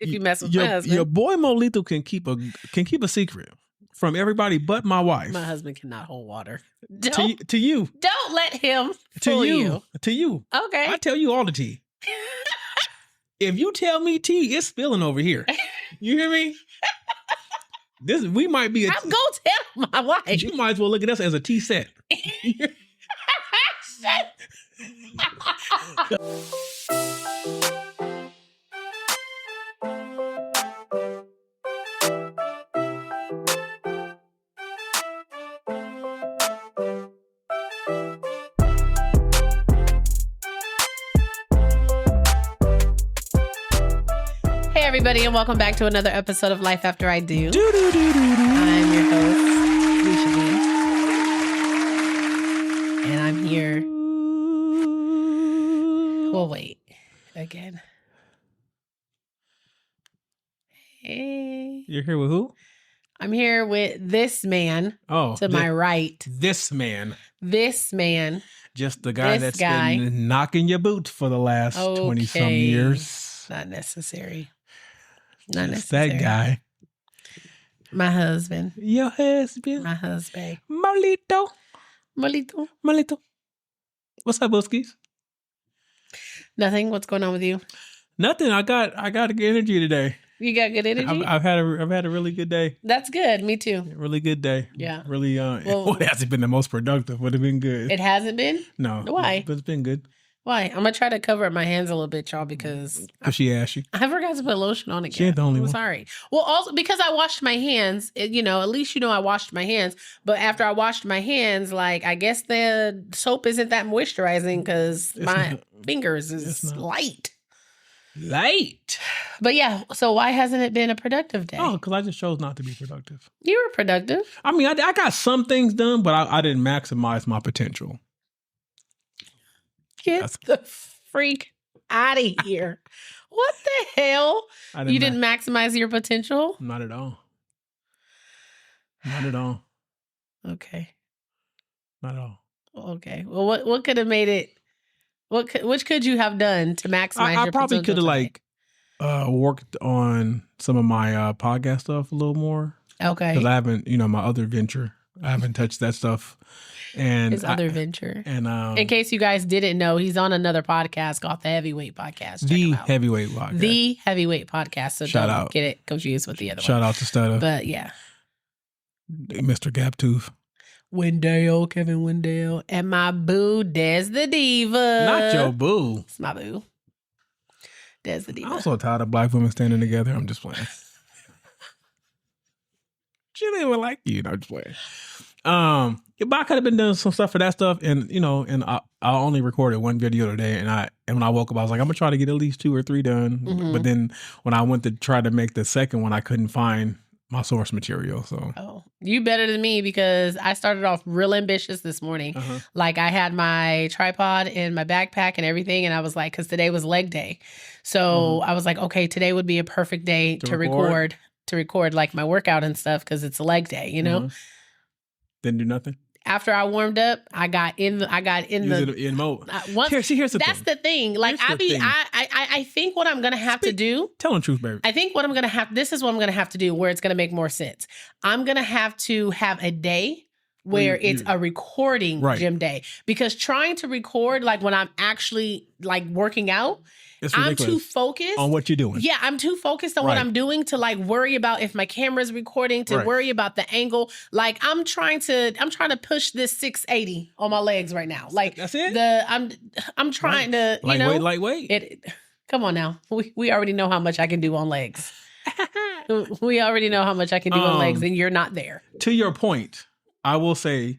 if you mess with my husband. Your boy Molito can keep a secret from everybody but my wife. My husband cannot hold water. To you. Don't let him fool you. To you. Okay. I tell you all the tea. If you tell me tea, it's spilling over here. You hear me? We might be. I'm gonna tell my wife. You might as well look at us as a tea set. Everybody, and welcome back to another episode of Life After I Do. Do. I'm your host, Alicia B. And I'm here. We'll wait again. Hey. You're here with who? I'm here with this man to my right. This man. Just the guy been knocking your boots for the last 20-some years. Not necessary. That guy. My husband. Your husband. My husband. Molito. What's up, Buskies? Nothing. What's going on with you? Nothing. I got good energy today. You got good energy? I've had a really good day. That's good. Me too. Really good day. Yeah. Really. It hasn't been the most productive, but it's been good. It hasn't been? No. Why? But it's been good. Why? I'm gonna try to cover up my hands a little bit, y'all, because she asked you. I forgot to put lotion on again. She ain't the only one. Sorry. Well, also because I washed my hands, at least I washed my hands. But after I washed my hands, I guess the soap isn't that moisturizing because my fingers is light. But yeah, so why hasn't it been a productive day? Oh, because I just chose not to be productive. You were productive. I mean, I got some things done, but I didn't maximize my potential. Get the freak out of here. What the hell? You didn't maximize your potential? Not at all. Okay. Not at all. Okay. Well, what could have made it? Which could you have done to maximize your potential? I probably could have worked on some of my podcast stuff a little more. Okay. Because I haven't, my other venture, I haven't touched that stuff. And his other venture. And in case you guys didn't know, he's on another podcast called The Heavyweight Podcast. The Heavyweight Podcast. The Heavyweight Podcast. So Shout don't out. Get it confused with the other one. Shout out to Stutter. But yeah. Mr. Gaptooth. Kevin Wendell. And my boo, Des the Diva. Not your boo. It's my boo. Des the Diva. I'm so tired of black women standing together. I'm just playing. She didn't even like you. I'm just playing. But I could have been doing some stuff for that stuff, and I only recorded one video today, and when I woke up, I was like, I'm gonna try to get at least 2 or 3 done. Mm-hmm. But then when I went to try to make the second one, I couldn't find my source material. So you better than me because I started off real ambitious this morning. Uh-huh. I had my tripod in my backpack and everything, and I was like, because today was leg day, so I was like, okay, today would be a perfect day to record my workout and stuff because it's a leg day, Mm-hmm. Didn't do nothing. After I warmed up, I got in mode. Here's the that's thing. The thing. I think what I'm gonna have to do. Tell the truth, baby. I think what I'm gonna have. This is what I'm gonna have to do, where it's gonna make more sense. I'm gonna have to have a day where it's a recording gym day, because trying to record when I'm actually working out. I'm too focused on what you're doing. Yeah, I'm too focused on what I'm doing to worry about if my camera's recording, to worry about the angle. I'm trying to push this 680 on my legs right now. That's it. I'm trying to lightweight. Come on now. We already know how much I can do on legs. We already know how much I can do on legs, and you're not there. To your point, I will say,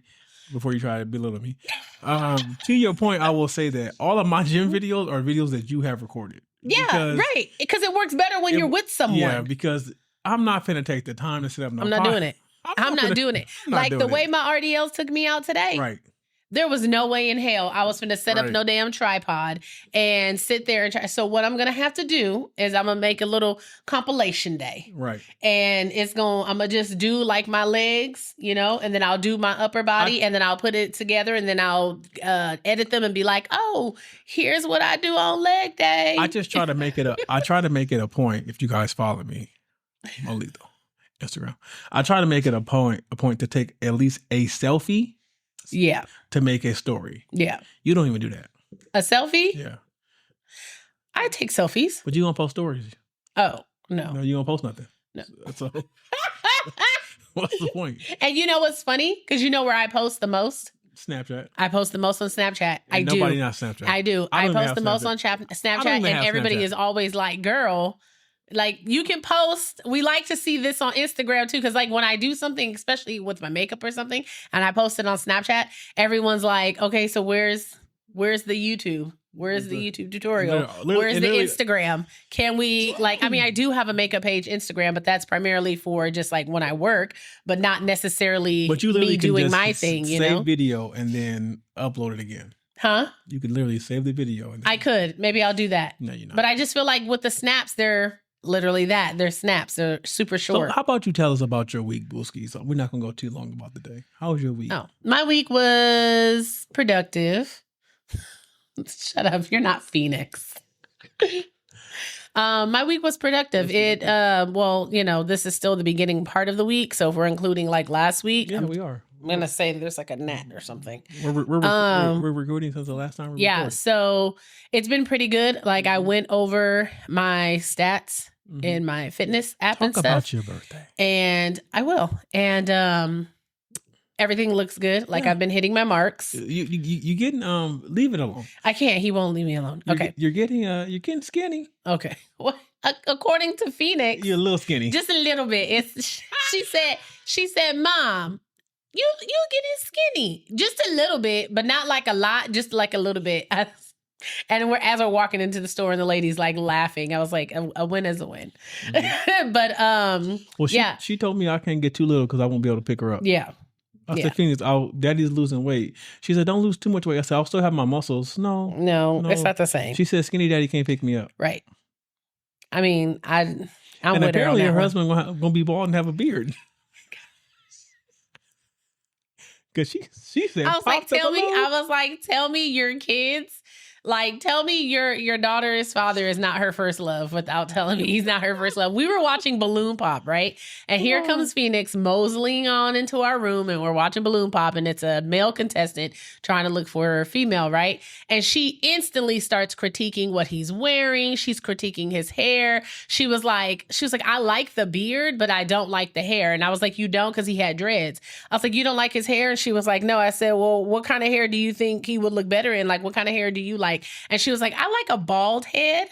before you try to belittle me, to your point, I will say that all of my gym videos are videos that you have recorded. Yeah, right. Because it works better when you're with someone. Yeah, because I'm not finna take the time to sit up. I'm not doing it. I'm not doing it. The way my RDLs took me out today. Right. There was no way in hell I was finna set up no damn tripod and sit there and try. So what I'm gonna have to do is I'm gonna make a little compilation day. Right. And I'm gonna just do like my legs, and then I'll do my upper body and then I'll put it together and then I'll edit them and be like, oh, here's what I do on leg day. I just try to make it a point, if you guys follow me, Molito, Instagram. I try to make it a point to take at least a selfie. Yeah. To make a story. Yeah. You don't even do that. A selfie? Yeah. I take selfies. But you don't post stories. Oh, no. No, you don't post nothing. No. So what's the point? And you know what's funny? Because you know where I post the most? Snapchat. I post the most on Snapchat. And nobody not Snapchat. I do. I post the most on Snapchat and everybody is always like, girl, like you can post. We like to see this on Instagram too. Cause like when I do something, especially with my makeup or something, and I post it on Snapchat, everyone's like, okay, so where's the YouTube? Where's the YouTube tutorial? Where's the Instagram? Can we I do have a makeup page Instagram, but that's primarily for just like when I work, but not necessarily me doing my thing, save video and then upload it again. Huh? You could literally save the video. And then I could. Maybe I'll do that. No, you're not. But I just feel like with the snaps, they're literally that. They're snaps. They're super short. So how about you tell us about your week, Booski? So we're not going to go too long about the day. How was your week? Oh, my week was productive. Shut up. You're not Phoenix. My week was productive. This is still the beginning part of the week. So if we're including like last week. Yeah, we are. I'm going to say there's like a gnat or something. We're recording since the last time we recorded. So it's been pretty good. Like I went over my stats in my fitness app and stuff. Talk about your birthday. And I will. And everything looks good. Like I've been hitting my marks. You getting leave it alone. I can't. He won't leave me alone. Okay. You're getting skinny. Okay. What? According to Phoenix, you're a little skinny. Just a little bit. She said, Mom, you getting skinny. Just a little bit, but not like a lot, just like a little bit. And as we're walking into the store and the lady's like laughing, I was like, a win is a win. Mm-hmm. But she told me I can't get too little because I won't be able to pick her up. Yeah. I said, Phoenix, Daddy's losing weight. She said, don't lose too much weight. I said, I'll still have my muscles. No, it's not the same. She said, skinny daddy can't pick me up. Right. I mean, I'm and with apparently her her husband gonna be bald and have a beard. Because she said, I was like, tell me your kids. Like, tell me your daughter's father is not her first love without telling me he's not her first love. We were watching Balloon Pop, right? And here comes Phoenix moseying on into our room and we're watching Balloon Pop and it's a male contestant trying to look for a female, right? And she instantly starts critiquing what he's wearing. She's critiquing his hair. She was like, I like the beard, but I don't like the hair. And I was like, you don't? Because he had dreads. I was like, you don't like his hair? And she was like, no. I said, well, what kind of hair do you think he would look better in? Like, what kind of hair do you like? And she was like, I like a bald head.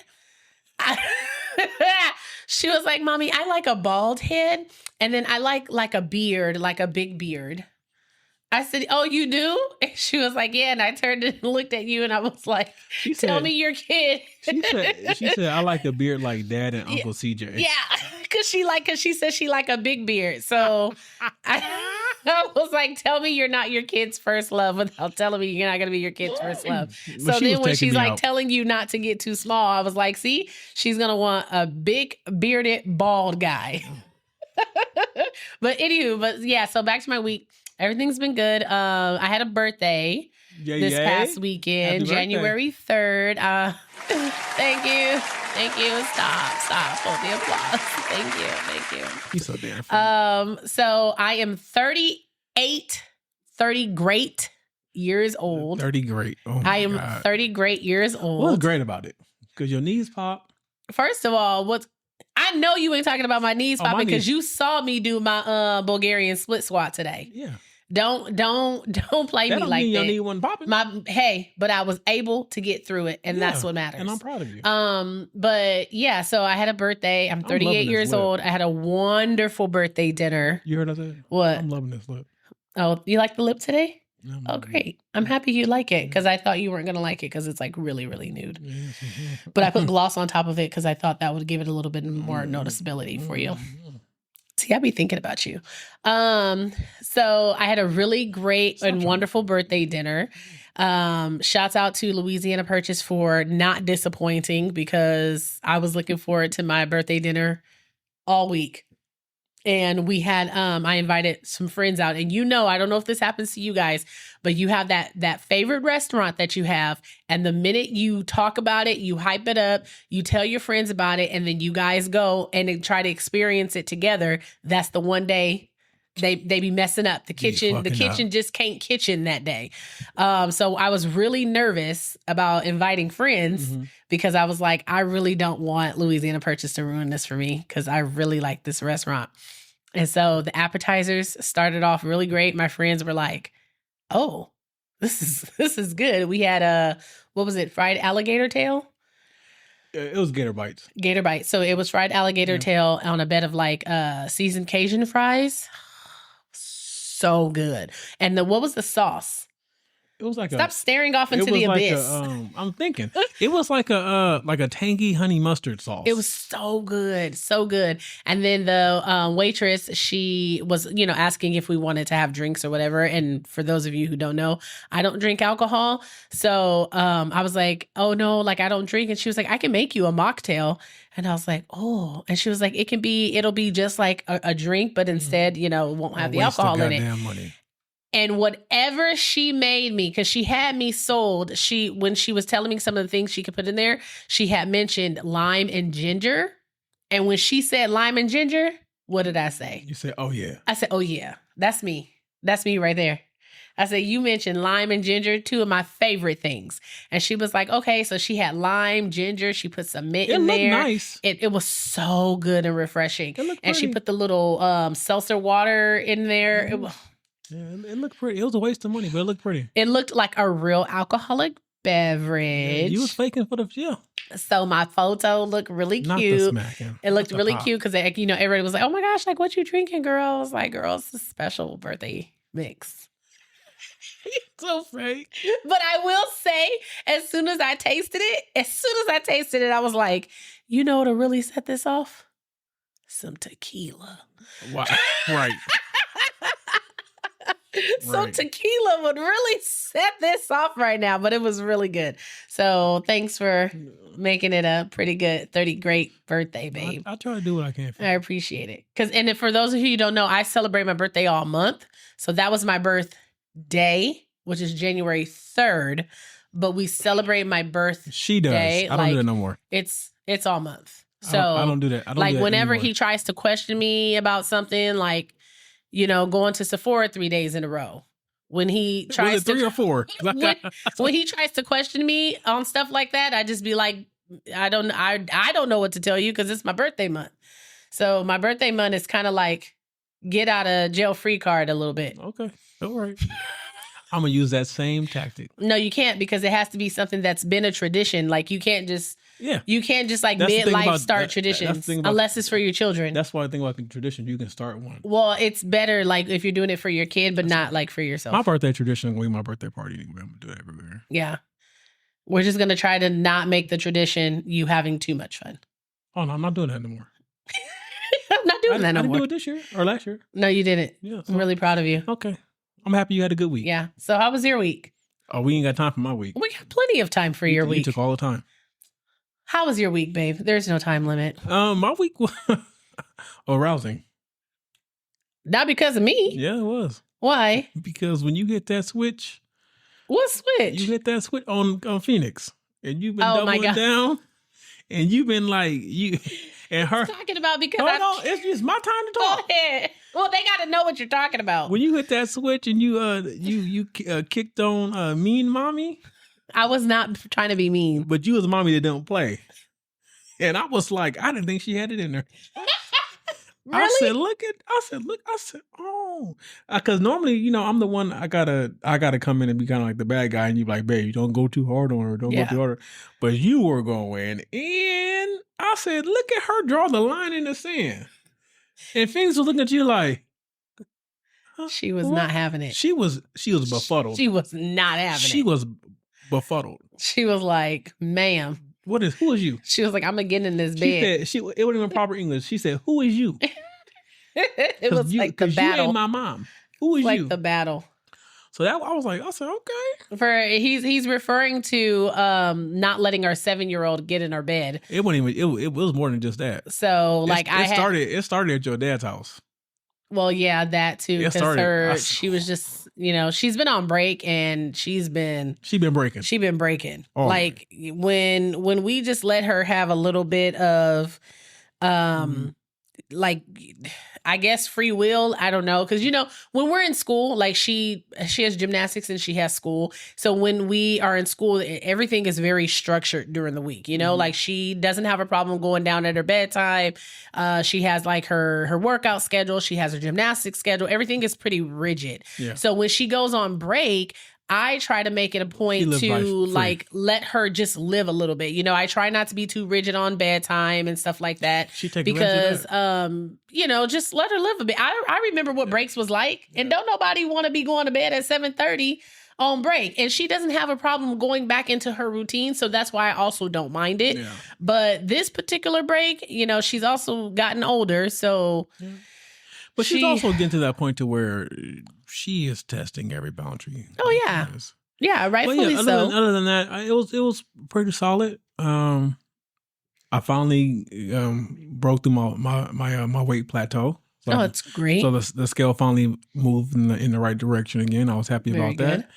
She was like, Mommy, I like a bald head. And then I like a beard, like a big beard. I said, oh, you do? And she was like, yeah. And I turned and looked at you and I was like, tell me your kid. She said, I like a beard like Dad and Uncle CJ. Yeah. Cause she said she like a big beard. So I was like, tell me you're not your kid's first love without telling me you're not going to be your kid's first love. So then when she's like telling you not to get too small, I was like, see, she's going to want a big bearded bald guy. But so back to my week. Everything's been good. I had a birthday this past weekend, January 3rd. Thank you. Stop. Hold the applause. Thank you. He's so damn funny. So I am 30 great years old. 30 great. Oh my I am God. 30 great years old. What's great about it? Because your knees pop. First of all, I know you ain't talking about my knees popping because you saw me do my Bulgarian split squat today. Yeah. Don't play me like that. Your knee wasn't popping. But I was able to get through it, and that's what matters. And I'm proud of you. But yeah, so I had a birthday. I'm 38 years old. I had a wonderful birthday dinner. You heard of that? What? I'm loving this lip. Oh, you like the lip today? Oh, great. I'm happy you like it because I thought you weren't going to like it because it's like really, really nude. But I put gloss on top of it because I thought that would give it a little bit more noticeability for you. See, I be thinking about you. So I had a really great and wonderful birthday dinner. Shouts out to Louisiana Purchase for not disappointing, because I was looking forward to my birthday dinner all week. And we had, I invited some friends out, and I don't know if this happens to you guys, but you have that favorite restaurant that you have. And the minute you talk about it, you hype it up, you tell your friends about it, and then you guys go and try to experience it together. That's the one day they be messing up the kitchen. The kitchen just can't kitchen that day. So I was really nervous about inviting friends because I was like, I really don't want Louisiana Purchase to ruin this for me, because I really like this restaurant. And so the appetizers started off really great. My friends were like, "Oh, this is good." We had what was it? Fried alligator tail? It was gator bites. Gator bites. So it was fried alligator tail on a bed of like seasoned Cajun fries. So good. And what was the sauce? It was like Stop staring off into the abyss. I'm thinking it was like a tangy honey mustard sauce. It was so good, so good. And then the waitress, she was, asking if we wanted to have drinks or whatever. And for those of you who don't know, I don't drink alcohol. So I was like, "Oh no, like I don't drink." And she was like, "I can make you a mocktail." And I was like, "Oh." And she was like, "It'll be just like a drink, but instead, it won't have the alcohol in it." Money. And whatever she made me, because she had me sold, when she was telling me some of the things she could put in there, she had mentioned lime and ginger. And when she said lime and ginger, what did I say? You said, "Oh yeah." I said, "Oh yeah, that's me. That's me right there." I said, "You mentioned lime and ginger, two of my favorite things." And she was like, "Okay." So she had lime, ginger. She put some mint in there. It looked nice. It was so good and refreshing. It looked pretty. And she put the little seltzer water in there. Mm-hmm. Yeah, it looked pretty. It was a waste of money, but it looked pretty. It looked like a real alcoholic beverage. Yeah, you was faking for the So my photo looked really cute. Not the smacking. It looked really cute because everybody was like, "Oh my gosh, like what you drinking, girl?" I was like, "Girl, it's a special birthday mix." So fake. But I will say, as soon as I tasted it, I was like, "You know what'll really set this off? Some tequila." Wow. Right. So tequila would really set this off right now, but it was really good. So thanks for making it a pretty good 30 great birthday, babe. I try to do what I can. I appreciate it. And for those of you who don't know, I celebrate my birthday all month. So that was my birthday, which is January 3rd. But we celebrate my birthday. She does. I don't do that no more. It's all month. So I don't do that. I don't do that whenever anymore. he tries to question me about something, like, going to Sephora 3 days in a row. When he tries to 3 or 4? when he tries to question me on stuff like that, I just be like, I don't know what to tell you, because it's my birthday month. So my birthday month is kind of like get out of jail free card a little bit. Okay. All right. I'm going to use that same tactic. No, you can't, because it has to be something that's been a tradition. Like you can't just like midlife start traditions unless it's for your children. That's why I think about the tradition. You can start one. Well, it's better like if you're doing it for your kid, but not like for yourself. My birthday tradition is going to be my birthday party anyway. I'm going to do it everywhere. Yeah. We're just going to try to not make the tradition you having too much fun. Oh, no, I'm not doing that anymore. I'm not doing that no more. I didn't do it this year or last year. No, you didn't. Yeah, I'm really proud of you. Okay. I'm happy you had a good week. Yeah. So how was your week? Oh, we ain't got time for my week. We got plenty of time for your week. You took all the time. How was your week, babe? There's no time limit. My week was arousing. Not because of me. Yeah, it was. Why? Because when you hit that switch. What switch? You hit that switch on Phoenix. And you've been doubling down. And you've been like, and her. Talking about because no, it's just my time to talk. Go ahead. Well, they got to know what you're talking about. When you hit that switch and you kicked on Mean Mommy. I was not trying to be mean. But you was a mommy that don't play. And I was like, I didn't think she had it in her. Really? I said, oh. Because normally, I'm the one, I gotta come in and be kind of like the bad guy. And you like, babe, you don't go too hard on her. Don't go too hard. But you were going. And I said, look at her draw the line in the sand. And Phoenix was looking at you like. She was not having it. She was befuddled. She was not having it. She was befuddled. She was like, ma'am. Who is you? She was like, I'm going to get in this bed. It wasn't even proper English. She said, who is you? It was like the battle. You ain't my mom. Who is like you? The battle. So that I said, okay. He's referring to not letting our 7-year-old get in our bed. It wasn't even. It was more than just that. So it started at your dad's house. Well, yeah, that too. Because she was just, she's been on break and she's been breaking. Oh, like when we just let her have a little bit of, like, I guess free will. I don't know. Cause when we're in school, like she has gymnastics and she has school. So when we are in school, everything is very structured during the week, like she doesn't have a problem going down at her bedtime. She has like her workout schedule. She has her gymnastics schedule. Everything is pretty rigid. Yeah. So when she goes on break, I try to make it a point to like let her just live a little bit. I try not to be too rigid on bedtime and stuff like that. Because just let her live a bit. I remember what breaks was like, and don't nobody want to be going to bed at 7:30 on break. And she doesn't have a problem going back into her routine, so that's why I also don't mind it. Yeah. But this particular break, she's also gotten older, so. Yeah. But she's also getting to that point to where she is testing every boundary. Oh yeah, yeah, rightfully so. Other than that, it was pretty solid. I finally broke through my weight plateau. So that's great. So the scale finally moved in the right direction again. I was happy about that.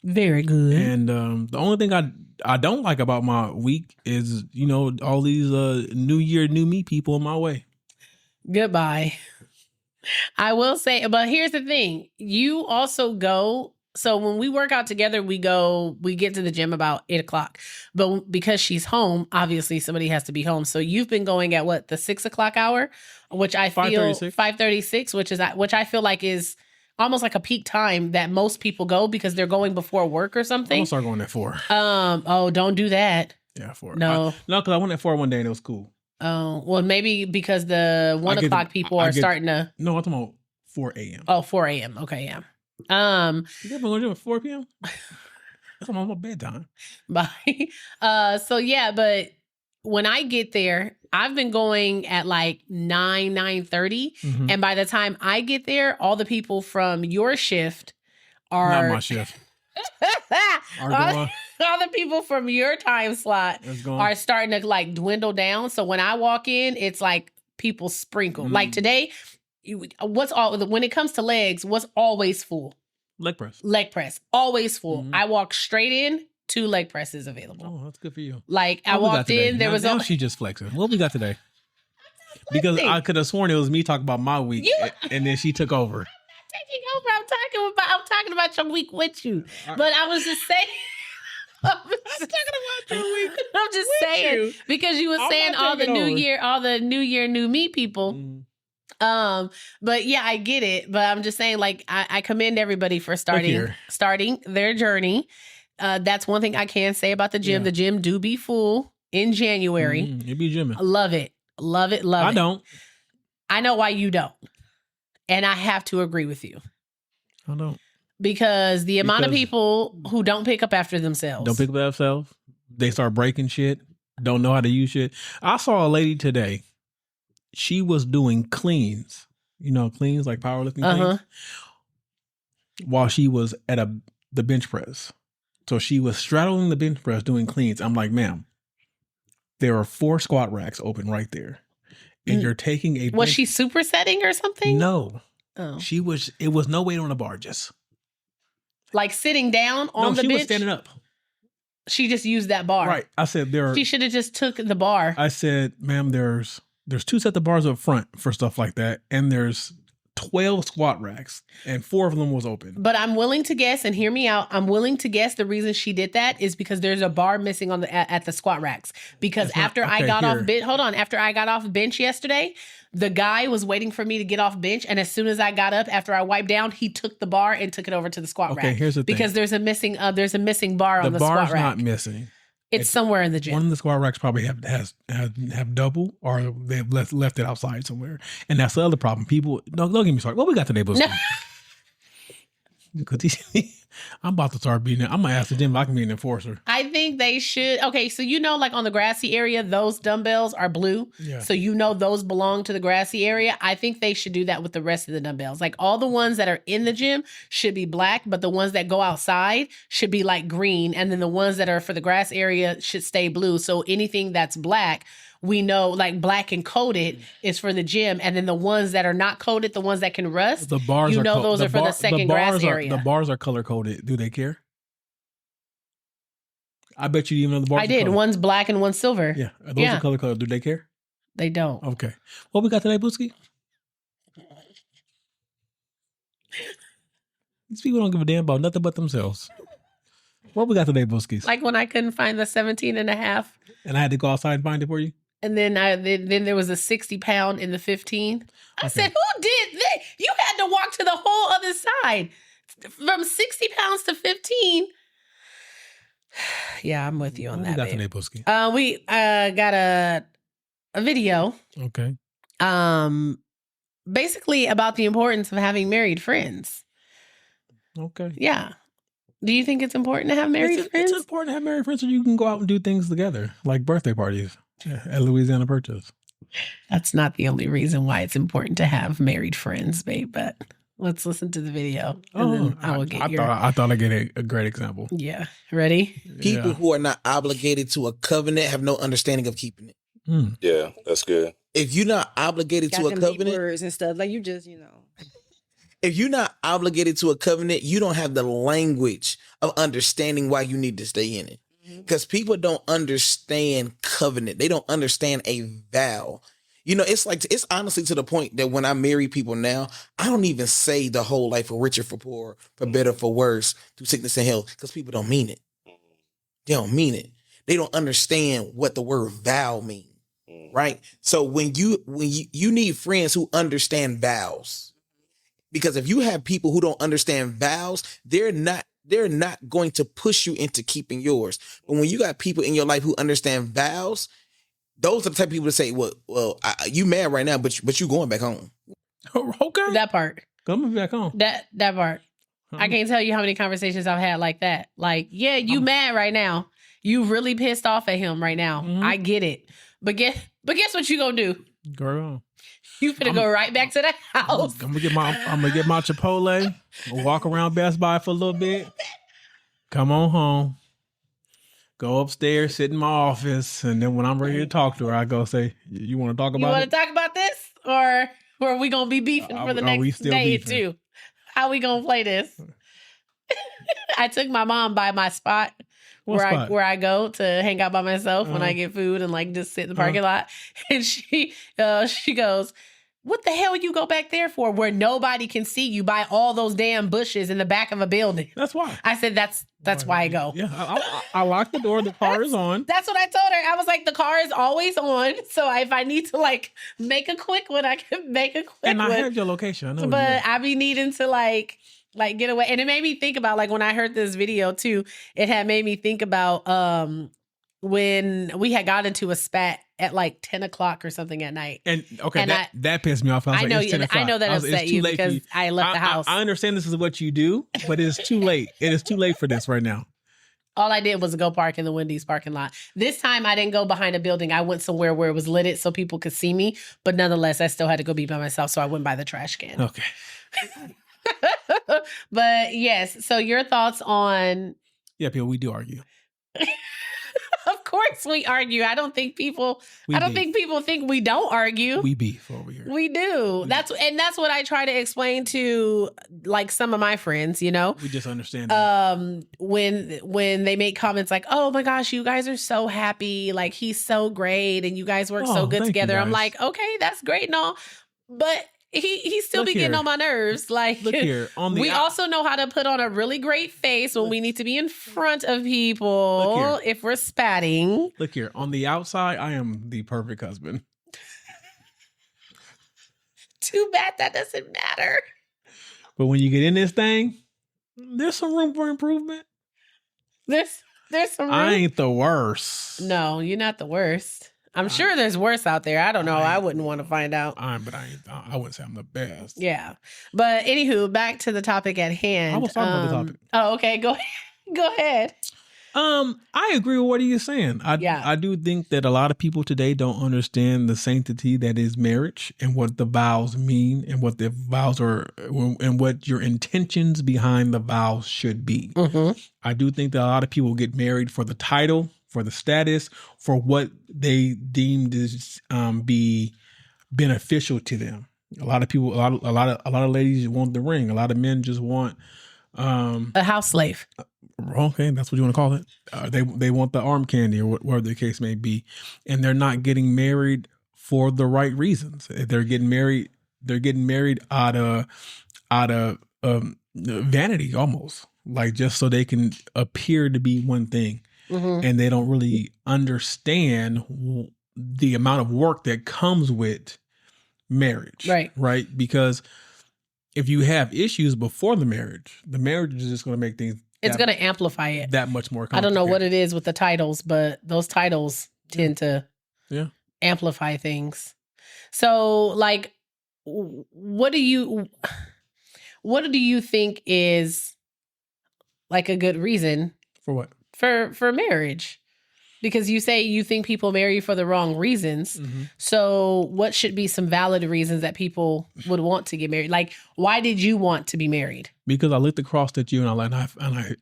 Very good. And the only thing I don't like about my week is all these new year new me people in my way. Goodbye. I will say, but here's the thing. You also go, so when we work out together, we get to the gym about 8:00. But because she's home, obviously somebody has to be home. So you've been going at what, the 6:00 hour, which I feel 5:36, which I feel like is almost like a peak time that most people go because they're going before work or something. I'm gonna start going at 4. Oh, don't do that. Yeah, 4. No, because I went at 4 one day and it was cool. Oh, well, maybe because the 1:00 people are starting to. No, I'm talking about 4 a.m. Oh, 4 a.m. Okay, yeah. You ever going to gym at 4 p.m.? That's almost my bedtime. Bye. So yeah, but when I get there, I've been going at like 9:30, and by the time I get there, all the people from your shift are not my shift. All the people from your time slot are starting to like dwindle down. So when I walk in, it's like people sprinkle. Like today, when it comes to legs, what's always full? Leg press. Leg press. Always full. I walk straight in, 2 leg presses available. Oh, that's good for you. Like I walked in, there was she just flexing. What we got today? Because I could have sworn it was me talking about my week, and then she took over. Taking over. I'm talking about your week with you. But I was just saying. I'm just saying because you were saying all the new year, new me people. But yeah, I get it. But I'm just saying, like, I commend everybody for starting their journey. That's one thing I can say about the gym. Yeah. The gym do be full in January. It be gymming. Love it. I don't. I know why you don't. And I have to agree with you. I don't. Because the amount of people who don't pick up after themselves. Don't pick up after themselves. They start breaking shit. Don't know how to use shit. I saw a lady today. She was doing cleans. Cleans like powerlifting cleans. While she was at the bench press. So she was straddling the bench press doing cleans. I'm like, ma'am, there are 4 squat racks open right there. And you're taking a Was she supersetting or something? No. Oh. It was no weight on the bar, just. Like sitting down on the bench? No, she was standing up. She just used that bar. Right. I said she should have just took the bar. I said, ma'am, there's 2 sets of bars up front for stuff like that. And there's 12 squat racks and 4 of them was open. But I'm willing to guess, and hear me out, I'm willing to guess the reason she did that is because there's a bar missing on at the squat racks. Because after I got off bench yesterday, the guy was waiting for me to get off bench, and as soon as I got up after I wiped down, he took the bar and took it over to the squat rack. Okay, here's the thing. Because there's a missing bar on the squat rack. The bar's not missing. It's somewhere in the gym. One of the squat racks probably have double, or they've left it outside somewhere, and that's the other problem. People don't get me started. What we got today, Boosie? I'm about to start being. I'm gonna ask the gym if I can be an enforcer. I think they should. Okay, so like on the grassy area, those dumbbells are blue. Yeah. So those belong to the grassy area. I think they should do that with the rest of the dumbbells. Like all the ones that are in the gym should be black, but the ones that go outside should be like green, and then the ones that are for the grass area should stay blue. So anything that's black, we know like black and coated is for the gym, and then the ones that are not coated, the ones that can rust, The bars those are for the second grass area. The bars are color coded. Do they care? I bet you even know the bars. I did. Color. One's black and one's silver. Yeah, those are color coded. Do they care? They don't. Okay. What we got today, Booski? These people don't give a damn about nothing but themselves. What we got today, Booskies? Like when I couldn't find the 17 and a half. And I had to go outside and find it for you? And then then there was a 60-pound in the 15. I said, who did that? You had to walk to the whole other side. From 60 pounds to 15. Yeah, I'm with you on that. What we got today, Booski? We got a video. Okay. Basically about the importance of having married friends. Okay. Yeah. Do you think it's important to have married friends? It's important to have married friends so you can go out and do things together, like birthday parties at Louisiana Purchase. That's not the only reason why it's important to have married friends, babe, but let's listen to the video. And then I will get I thought I'd get a great example. Yeah. Ready? People who are not obligated to a covenant have no understanding of keeping it. Yeah, that's good. If you're not obligated to a covenant, words and stuff like you just, if you're not obligated to a covenant, you don't have the language of understanding why you need to stay in it. Because people don't understand covenant. They don't understand a vow. It's honestly to the point that when I marry people now, I don't even say the whole life for richer, for poor, for better, for worse, through sickness and health, because people don't mean it. They don't mean it. They don't understand what the word vow means, right? So when you need friends who understand vows, because if you have people who don't understand vows, they're not going to push you into keeping yours. But when you got people in your life who understand vows, those are the type of people that say, well, you mad right now, but you going back home. Okay. That part. Coming back home. That part. I can't tell you how many conversations I've had like that. Like, yeah, you mad right now. You really pissed off at him right now. I get it. But guess what you gonna do? Go on. You finna go right back to the house. I'm gonna get my Chipotle. Walk around Best Buy for a little bit. Come on home. Go upstairs, sit in my office, and then when I'm ready to talk to her, I go say, "You want to talk about it? You want to talk about this, or are we gonna be beefing for the next day or two? How we gonna play this?" I took my mom by my spot. Where I go to hang out by myself when I get food and like just sit in the parking lot. And she goes, "What the hell you go back there for? Where nobody can see you by all those damn bushes in the back of a building." That's why. I said, that's why I go. Yeah, I lock the door. The car is on. That's what I told her. I was like, the car is always on. So if I need to like make a quick one, I can make a quick one. And I have your location. I know. But I be needing to like get away. And it made me think about, like, when I heard this video too, it had made me think about when we had got into a spat at like 10 o'clock or something at night. And that pissed me off. I know that upset you because I left the house. I understand this is what you do, but it's too late. It is too late for this right now. All I did was go park in the Wendy's parking lot. This time I didn't go behind a building. I went somewhere where it was lit so people could see me. But nonetheless, I still had to go be by myself. So I went by the trash can. Okay. But yes, so your thoughts on... Yeah, people, we do argue. Of course we argue. I don't think people think we don't argue. We beef over here. We do. That's what I try to explain to like some of my friends, We just understand when they make comments like, "Oh my gosh, you guys are so happy. Like, he's so great and you guys work so good together." I'm like, "Okay, that's great and all." But he still be getting on my nerves. Like, look here, we also know how to put on a really great face when we need to be in front of people if we're spatting. Look here, on the outside, I am the perfect husband. Too bad that doesn't matter. But when you get in this thing, there's some room for improvement. There's some room. I ain't the worst. No, you're not the worst. I'm sure there's worse out there. I don't know. I wouldn't want to find out. I wouldn't say I'm the best. Yeah. But anywho, back to the topic at hand. I was talking about the topic. Oh, okay. Go ahead. Go ahead. I agree with what he is saying. I do think that a lot of people today don't understand the sanctity that is marriage and what the vows mean and what the vows are and what your intentions behind the vows should be. Mm-hmm. I do think that a lot of people get married for the title, for the status, for what they deem to be beneficial to them. A lot of people, a lot of ladies want the ring. A lot of men just want a house slave. Okay, that's what you want to call it. They want the arm candy or whatever the case may be, and they're not getting married for the right reasons. They're getting married out of vanity, almost like just so they can appear to be one thing, and they don't really understand the amount of work that comes with marriage, right? Because if you have issues before the marriage is just going to make things. It's going to amplify it that much more. I don't know what it is with the titles, but those titles tend to amplify things. So, like, what do you think is like a good reason for what? For marriage? Because you say you think people marry for the wrong reasons. Mm-hmm. So what should be some valid reasons that people would want to get married? Like, why did you want to be married? Because I looked across at you and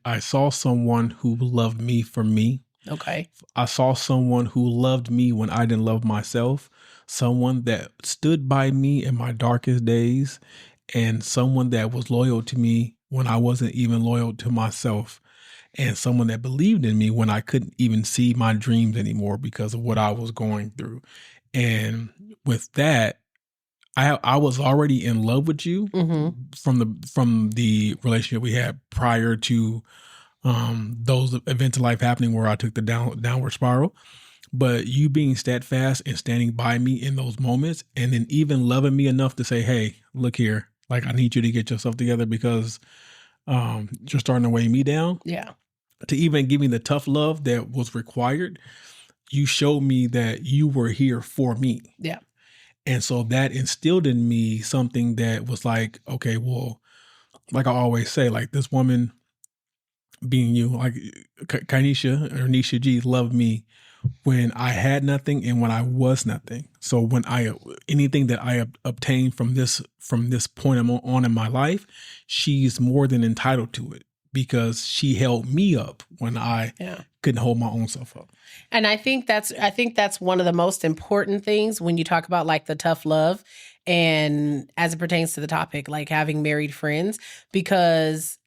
I saw someone who loved me for me. Okay. I saw someone who loved me when I didn't love myself. Someone that stood by me in my darkest days, and someone that was loyal to me when I wasn't even loyal to myself. And someone that believed in me when I couldn't even see my dreams anymore because of what I was going through. And with that, I was already in love with you from the relationship we had prior to those events of life happening where I took the downward spiral. But you being steadfast and standing by me in those moments, and then even loving me enough to say, hey, look here, like I need you to get yourself together because you're starting to weigh me down. Yeah. To even give me the tough love that was required, you showed me that you were here for me. Yeah. And so that instilled in me something that was like, okay, well, like I always say, like this woman being you, like Kanisha or Nisha G loved me when I had nothing and when I was nothing. So when anything that I obtained from this point on in my life, she's more than entitled to it because she held me up when I couldn't hold my own self up. And I think that's one of the most important things when you talk about like the tough love and as it pertains to the topic, like having married friends, because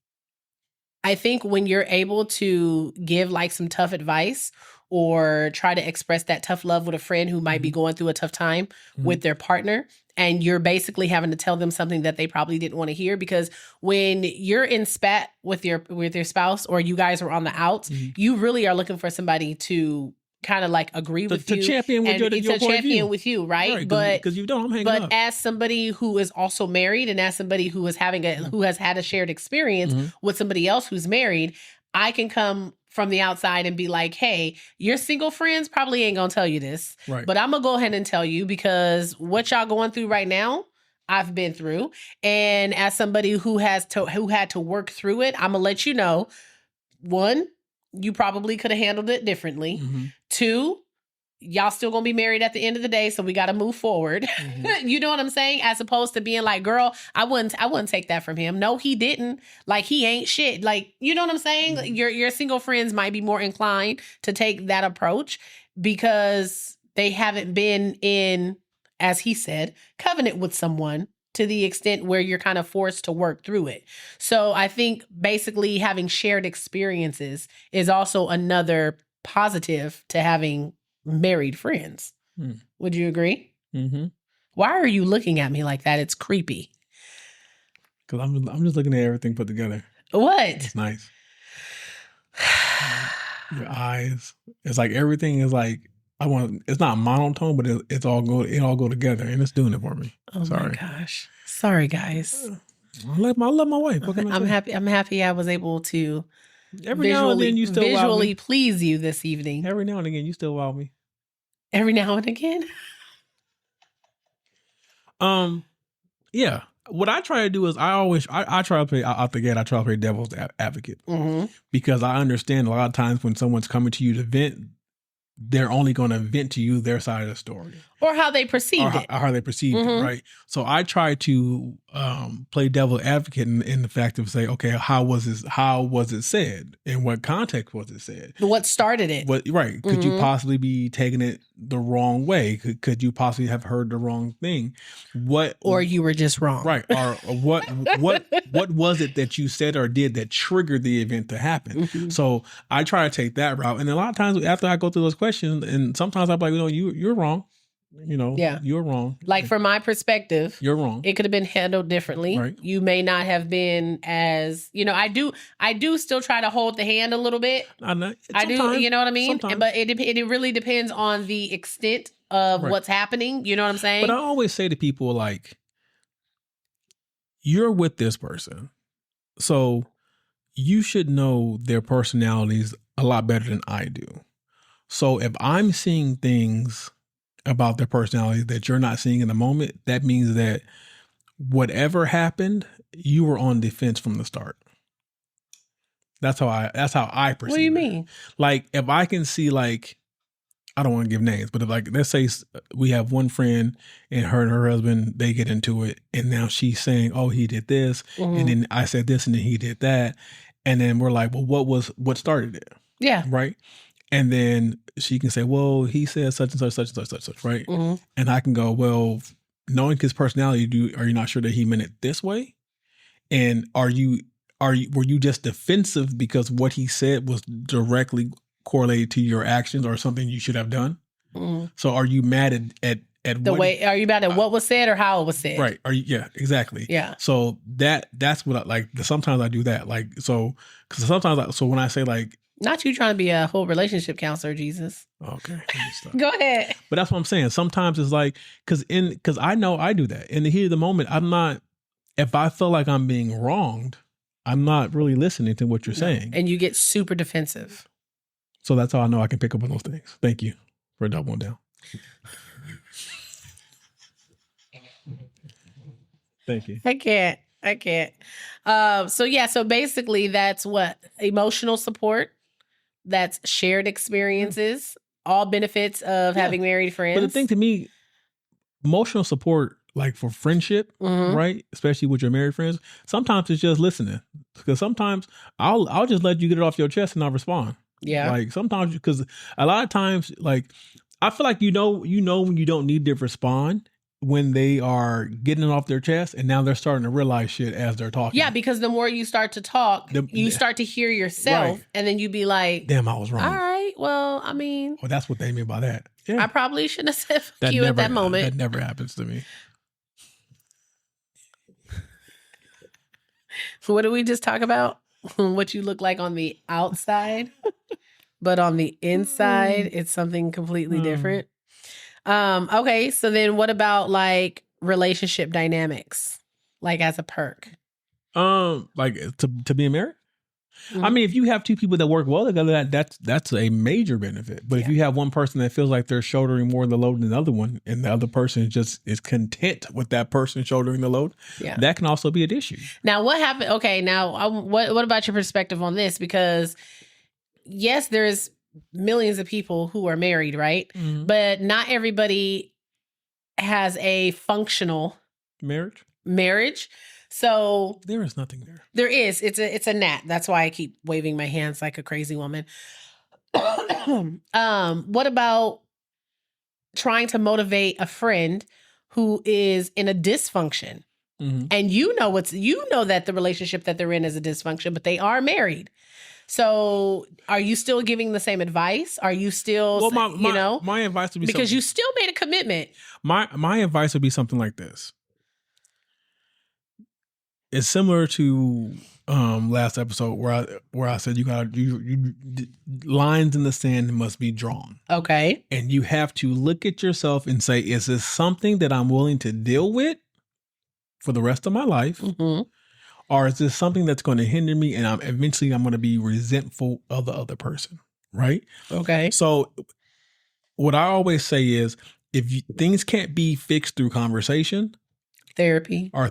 I think when you're able to give like some tough advice or try to express that tough love with a friend who might be going through a tough time with their partner, and you're basically having to tell them something that they probably didn't want to hear, because when you're in spat with your spouse or you guys are on the outs, you really are looking for somebody to kind of like agree with you. To champion with your point of view. With you, right? Because you don't, I'm hanging up. But as somebody who is also married and as somebody who is who has had a shared experience with somebody else who's married, I can come from the outside and be like, hey, your single friends probably ain't gonna tell you this, but I'm gonna go ahead and tell you because what y'all going through right now, I've been through. And as somebody who had to work through it, I'm gonna let you know, one, you probably could have handled it differently. Two, y'all still gonna be married at the end of the day, so we got to move forward. You know what I'm saying? As opposed to being like, girl, I wouldn't take that from him. No, he didn't. Like, he ain't shit. Like, you know what I'm saying? Your single friends might be more inclined to take that approach because they haven't been in, as he said, covenant with someone to the extent where you're kind of forced to work through it. So I think basically having shared experiences is also another positive to having married friends. Would you agree? Why are you looking at me like that? It's creepy. Because I'm just looking at everything put together. What? It's nice. Your eyes. It's like everything is like it's not monotone, but it all go together, and it's doing it for me. Oh my gosh. Sorry, guys. I love my wife. I'm happy I was able to every now and then you still visually please you this evening. Every now and again you still wow me. Every now and again. Yeah. What I try to do is I try to play out the gate. I try to play devil's advocate because I understand a lot of times when someone's coming to you to vent, they're only going to vent to you their side of the story or how they perceived it. Or how they perceived it, right? So I try to play devil advocate in the fact of say, okay, how was it said? In what context was it said? What started it? Right. Could you possibly be taking it the wrong way? Could you possibly have heard the wrong thing? Or you were just wrong. Right. Or what was it that you said or did that triggered the event to happen? So I try to take that route. And a lot of times after I go through those questions, and sometimes I'm like, you're wrong. You're wrong. Like from my perspective, you're wrong. It could have been handled differently. Right. You may not have been as, I do still try to hold the hand a little bit. I know. I do, you know what I mean? Sometimes. But it really depends on the extent of what's happening. You know what I'm saying? But I always say to people, like, you're with this person. So you should know their personalities a lot better than I do. So if I'm seeing things about their personality that you're not seeing in the moment, that means that whatever happened, you were on defense from the start. That's how I perceive it. What do you mean? Like if I can see, like, I don't want to give names, but if, like, let's say we have one friend and her husband, they get into it and now she's saying, oh, he did this. And then I said this and then he did that. And then we're like, well, what started it? Yeah. Right. And then she can say, well, he said such and such, such and such, such and such, right? And I can go, well, knowing his personality, are you not sure that he meant it this way? And were you just defensive because what he said was directly correlated to your actions or something you should have done? So are you mad at the way? Are you mad at what was said or how it was said? Right. Yeah, exactly. Yeah. So that's what I like. Sometimes I do that. Like, so, because sometimes, so when I say, like, not you trying to be a whole relationship counselor, Jesus. Okay. Go ahead. But that's what I'm saying. Sometimes it's like, because I know I do that. In the heat of the moment, I'm not, if I feel like I'm being wronged, I'm not really listening to what you're saying. And you get super defensive. So that's how I know I can pick up on those things. Thank you for doubling down. Thank you. I can't. So basically that's what? Emotional support. That's shared experiences, all benefits of having married friends. But the thing to me, emotional support, like for friendship, right? Especially with your married friends, sometimes it's just listening. Because sometimes I'll just let you get it off your chest and I'll respond. Yeah. Like sometimes, because a lot of times, like, I feel like you know when you don't need to respond when they are getting it off their chest and now they're starting to realize shit as they're talking. Yeah, because the more you start to talk, you start to hear yourself and then you be like, damn, I was wrong. All right, well, I mean. Well, that's what they mean by that. Yeah. I probably shouldn't have said fuck you at that moment. That never happens to me. What did we just talk about? What you look like on the outside, but on the inside, it's something completely different. Okay, so then what about like relationship dynamics, like as a perk? Like to being married? I mean, if you have two people that work well together, that's a major benefit. But if you have one person that feels like they're shouldering more of the load than the other one, and the other person is content with that person shouldering the load, that can also be an issue. Now, what happened? Okay, now what about your perspective on this? Because yes, there's millions of people who are married, right? But not everybody has a functional marriage. So there is nothing there. There is. It's a gnat. That's why I keep waving my hands like a crazy woman. What about trying to motivate a friend who is in a dysfunction? And you know that the relationship that they're in is a dysfunction, but they are married. So are you still giving the same advice? Are you still, my advice would be, because you still made a commitment. My advice would be something like this. It's similar to last episode where I said you lines in the sand must be drawn. Okay. And you have to look at yourself and say, is this something that I'm willing to deal with for the rest of my life? Or is this something that's going to hinder me and I'm going to be resentful of the other person? Right? Okay. So what I always say is, if things can't be fixed through conversation, therapy, or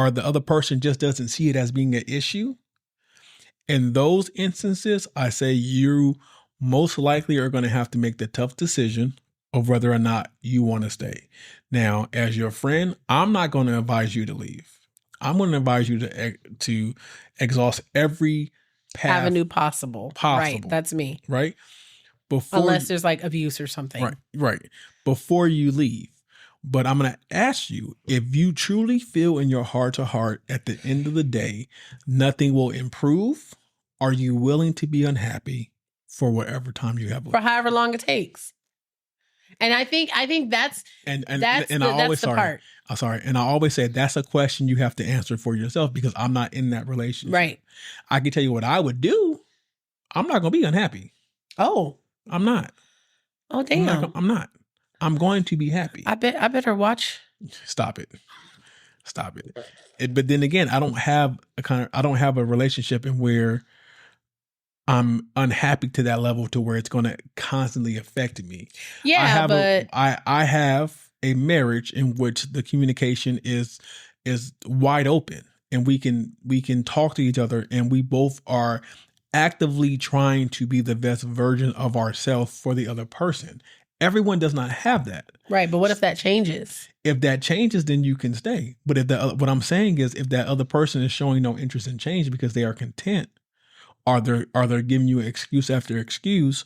the other person just doesn't see it as being an issue, in those instances, I say you most likely are going to have to make the tough decision of whether or not you want to stay. Now, as your friend, I'm not going to advise you to leave. I'm going to advise you to exhaust every avenue possible. Right. That's me. Right. Unless there's like abuse or something. Right. Before you leave. But I'm going to ask you, if you truly feel in your heart to heart at the end of the day, nothing will improve, are you willing to be unhappy for whatever time you have left? For however long it takes. And I think that's the part. I'm sorry. And I always say that's a question you have to answer for yourself, because I'm not in that relationship. Right. I can tell you what I would do. I'm not going to be unhappy. Oh. I'm not. Oh, damn. I'm not. I'm going to be happy. I better watch. Stop it. But then again, I don't have a relationship in where I'm unhappy to that level to where it's going to constantly affect me. Yeah, I have a marriage in which the communication is wide open, and we can talk to each other, and we both are actively trying to be the best version of ourselves for the other person. Everyone does not have that. Right, but what if that changes? If that changes, then you can stay. But what I'm saying is, if that other person is showing no interest in change because they are content, are they giving you excuse after excuse?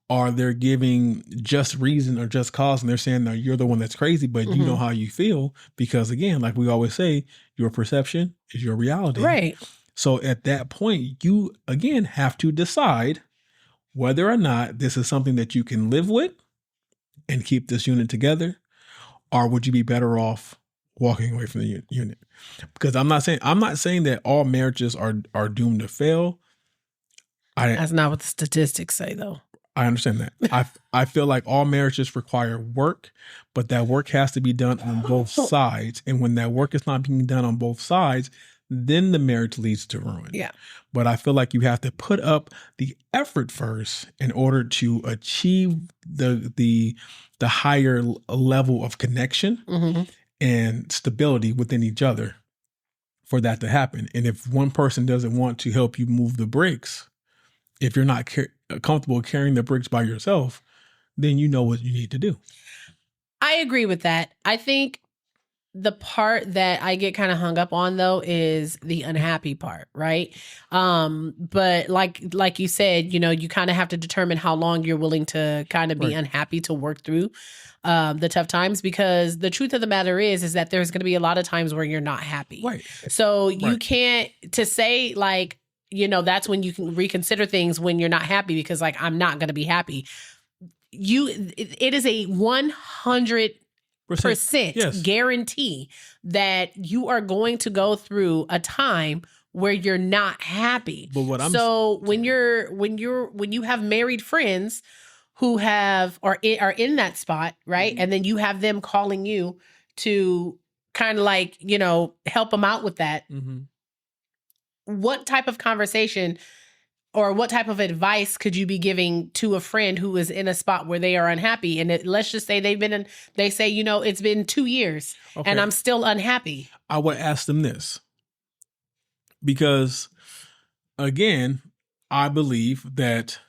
Are they giving just reason or just cause, and they're saying that you're the one that's crazy, but you know how you feel? Because again, like we always say, your perception is your reality. Right. So at that point, you again have to decide whether or not this is something that you can live with and keep this unit together, or would you be better off walking away from the unit? Because I'm not saying that all marriages are doomed to fail. That's not what the statistics say, though. I understand that. I feel like all marriages require work, but that work has to be done on both sides. And when that work is not being done on both sides, then the marriage leads to ruin. Yeah. But I feel like you have to put up the effort first in order to achieve the higher level of connection and stability within each other for that to happen. And if one person doesn't want to help you move the bricks, if you're not comfortable carrying the bricks by yourself, then you know what you need to do. I agree with that. I think the part that I get kind of hung up on, though, is the unhappy part, right? But like you said, you kind of have to determine how long you're willing to kind of be unhappy to work through the tough times, because the truth of the matter is that there's going to be a lot of times where you're not happy. Right. So you can't to say like, that's when you can reconsider things when you're not happy, because like, I'm not going to be happy. It is a 100% guarantee that you are going to go through a time where you're not happy. But when you have married friends who are in that spot, right? And then you have them calling you to kind of like, help them out with that. What type of conversation or what type of advice could you be giving to a friend who is in a spot where they are unhappy? And let's just say they say, it's been 2 years and I'm still unhappy. I would ask them this, because again, I believe that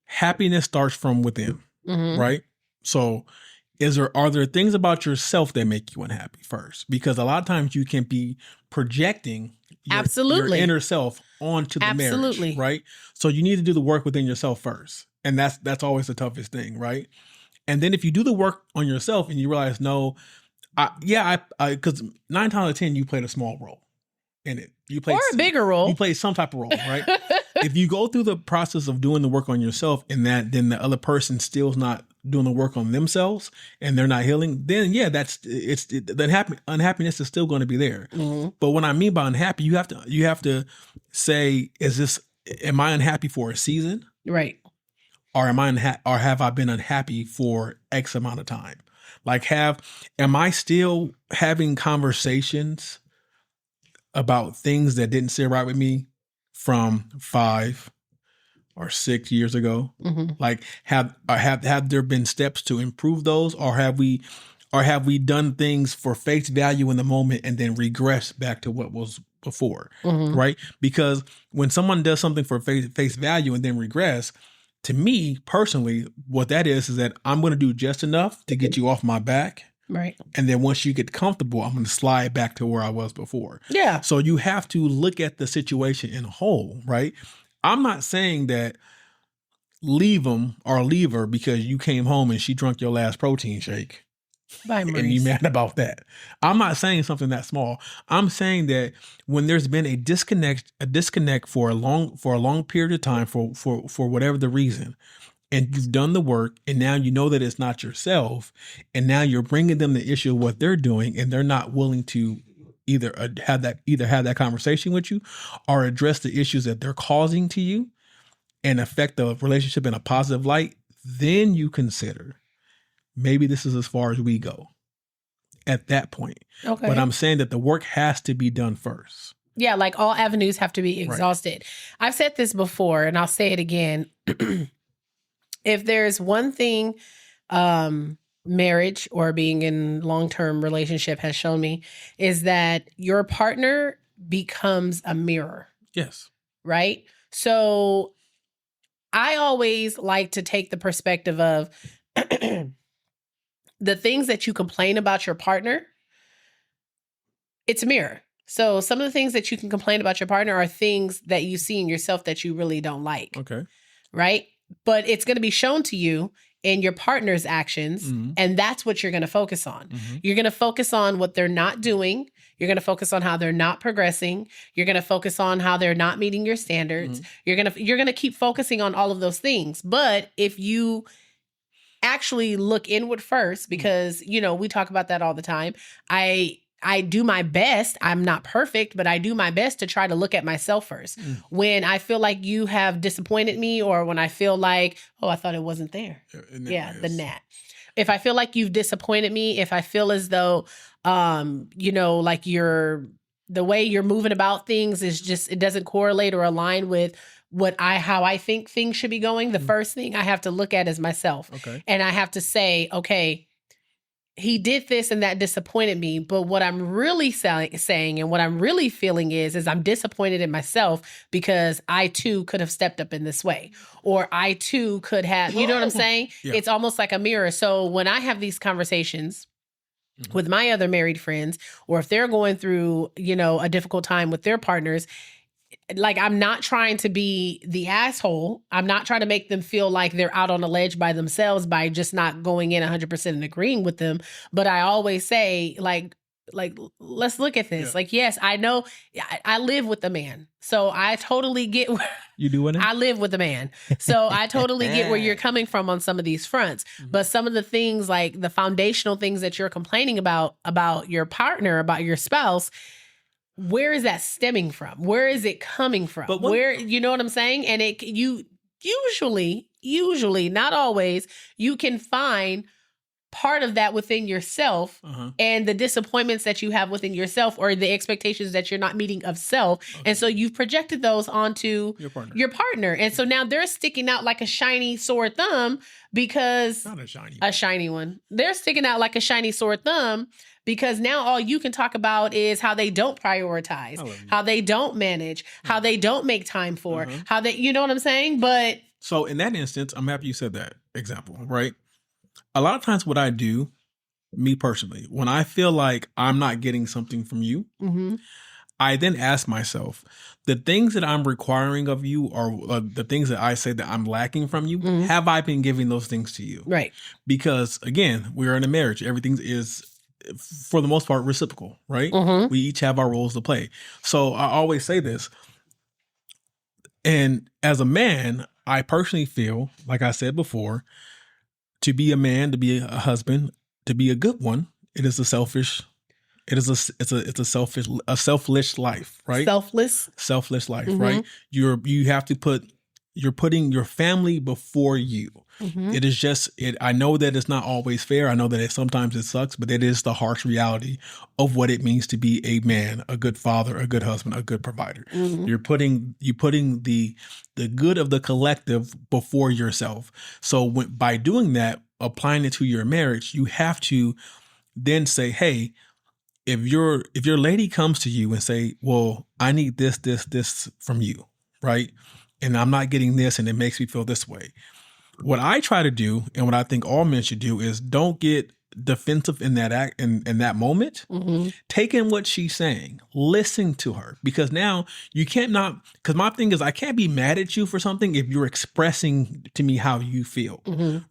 happiness starts from within, right? So are there things about yourself that make you unhappy first? Because a lot of times you can be projecting your inner self onto the marriage, right? So you need to do the work within yourself first. And that's always the toughest thing, right? And then if you do the work on yourself and you realize, because 9 times out of 10, you played a small role in it. You played a bigger role. You played some type of role, right? If you go through the process of doing the work on yourself and then the other person still's not doing the work on themselves and they're not healing, then the unhappiness is still going to be there. But what I mean by unhappy, you have to say, am I unhappy for a season? Right. Or or have I been unhappy for X amount of time? Like am I still having conversations about things that didn't sit right with me from 5, or 6 years ago? Mm-hmm. Like, have there been steps to improve those, or have we done things for face value in the moment and then regress back to what was before? Mm-hmm. Right? Because when someone does something for face value and then regress, to me personally, what that is that I'm going to do just enough to get you off my back. Right. And then once you get comfortable, I'm going to slide back to where I was before. Yeah. So you have to look at the situation in whole, right? I'm not saying that leave him or leave her because you came home and she drank your last protein shake. And you mad about that. I'm not saying something that small. I'm saying that when there's been a disconnect for a long period of time for whatever the reason, and you've done the work, and now you know that it's not yourself, and now you're bringing them the issue of what they're doing, and they're not willing to either have that conversation with you or address the issues that they're causing to you and affect the relationship in a positive light, then you consider maybe this is as far as we go at that point. Okay. But I'm saying that the work has to be done first. Yeah, like all avenues have to be exhausted. Right. I've said this before, and I'll say it again. If there's one thing marriage or being in long-term relationship has shown me, is that your partner becomes a mirror. Yes. Right? So I always like to take the perspective of the things that you complain about your partner, it's a mirror. So some of the things that you can complain about your partner are things that you see in yourself that you really don't like. Okay. Right? But it's going to be shown to you in your partner's actions. Mm-hmm. And that's what you're going to focus on. Mm-hmm. You're going to focus on what they're not doing. You're going to focus on how they're not progressing. You're going to focus on how they're not meeting your standards. Mm-hmm. You're going to keep focusing on all of those things. But if you actually look inward first, because, you know, we talk about that all the time. I do my best. I'm not perfect, but I do my best to try to look at myself first. Mm. When I feel like you have disappointed me, or when I feel like, oh, I thought it wasn't there. The gnat. If I feel like you've disappointed me, if I feel as though, you know, like the way you're moving about things is just, it doesn't correlate or align with how I think things should be going. The first thing I have to look at is myself. Okay. And I have to say, okay, he did this and that disappointed me. But what I'm really saying and what I'm really feeling is I'm disappointed in myself because I too could have stepped up in this way, or I too could have, you know what I'm saying? Yeah. It's almost like a mirror. So when I have these conversations with my other married friends, or if they're going through, you know, a difficult time with their partners, like, I'm not trying to be the asshole. I'm not trying to make them feel like they're out on a ledge by themselves by just not going in 100% and agreeing with them. But I always say, like, let's look at this. Yeah. Like, yes, I know I live with the man. So I totally get where you do what? I live with the man. So I totally get where you're coming from on some of these fronts. Mm-hmm. But some of the things, like the foundational things that you're complaining about your partner, about your spouse, where is that stemming from? Where is it coming from? But where, you know what I'm saying? And you usually, not always, you can find part of that within yourself, and the disappointments that you have within yourself, or the expectations that you're not meeting of self. Okay. And so you've projected those onto your partner. And so now they're sticking out like a shiny sore thumb because not a shiny one. They're sticking out like a shiny sore thumb because now all you can talk about is how they don't prioritize, how they don't manage, how they don't make time for, how they, you know what I'm saying? But so in that instance, I'm happy you said that example, right? A lot of times what I do, me personally, when I feel like I'm not getting something from you, I then ask myself, the things that I'm requiring of you, or the things that I say that I'm lacking from you, have I been giving those things to you? Right. Because again, we're in a marriage. Everything is, for the most part, reciprocal, right? We each have our roles to play. So I always say this. And as a man, I personally feel, like I said before, to be a man, to be a husband, to be a good one, it's a selfish life, right? Selfless life, right? You have to put You're putting your family before you. It is just it. I know that it's not always fair. I know that sometimes it sucks, but it is the harsh reality of what it means to be a man, a good father, a good husband, a good provider. You're putting the good of the collective before yourself. So by doing that, applying it to your marriage, you have to then say, hey, if your lady comes to you and say, well, I need this from you, right? And I'm not getting this, and it makes me feel this way. What I try to do, and what I think all men should do, is don't get defensive in that act in that moment. Take in what she's saying, listen to her, because now you can't not. Because my thing is, I can't be mad at you for something if you're expressing to me how you feel,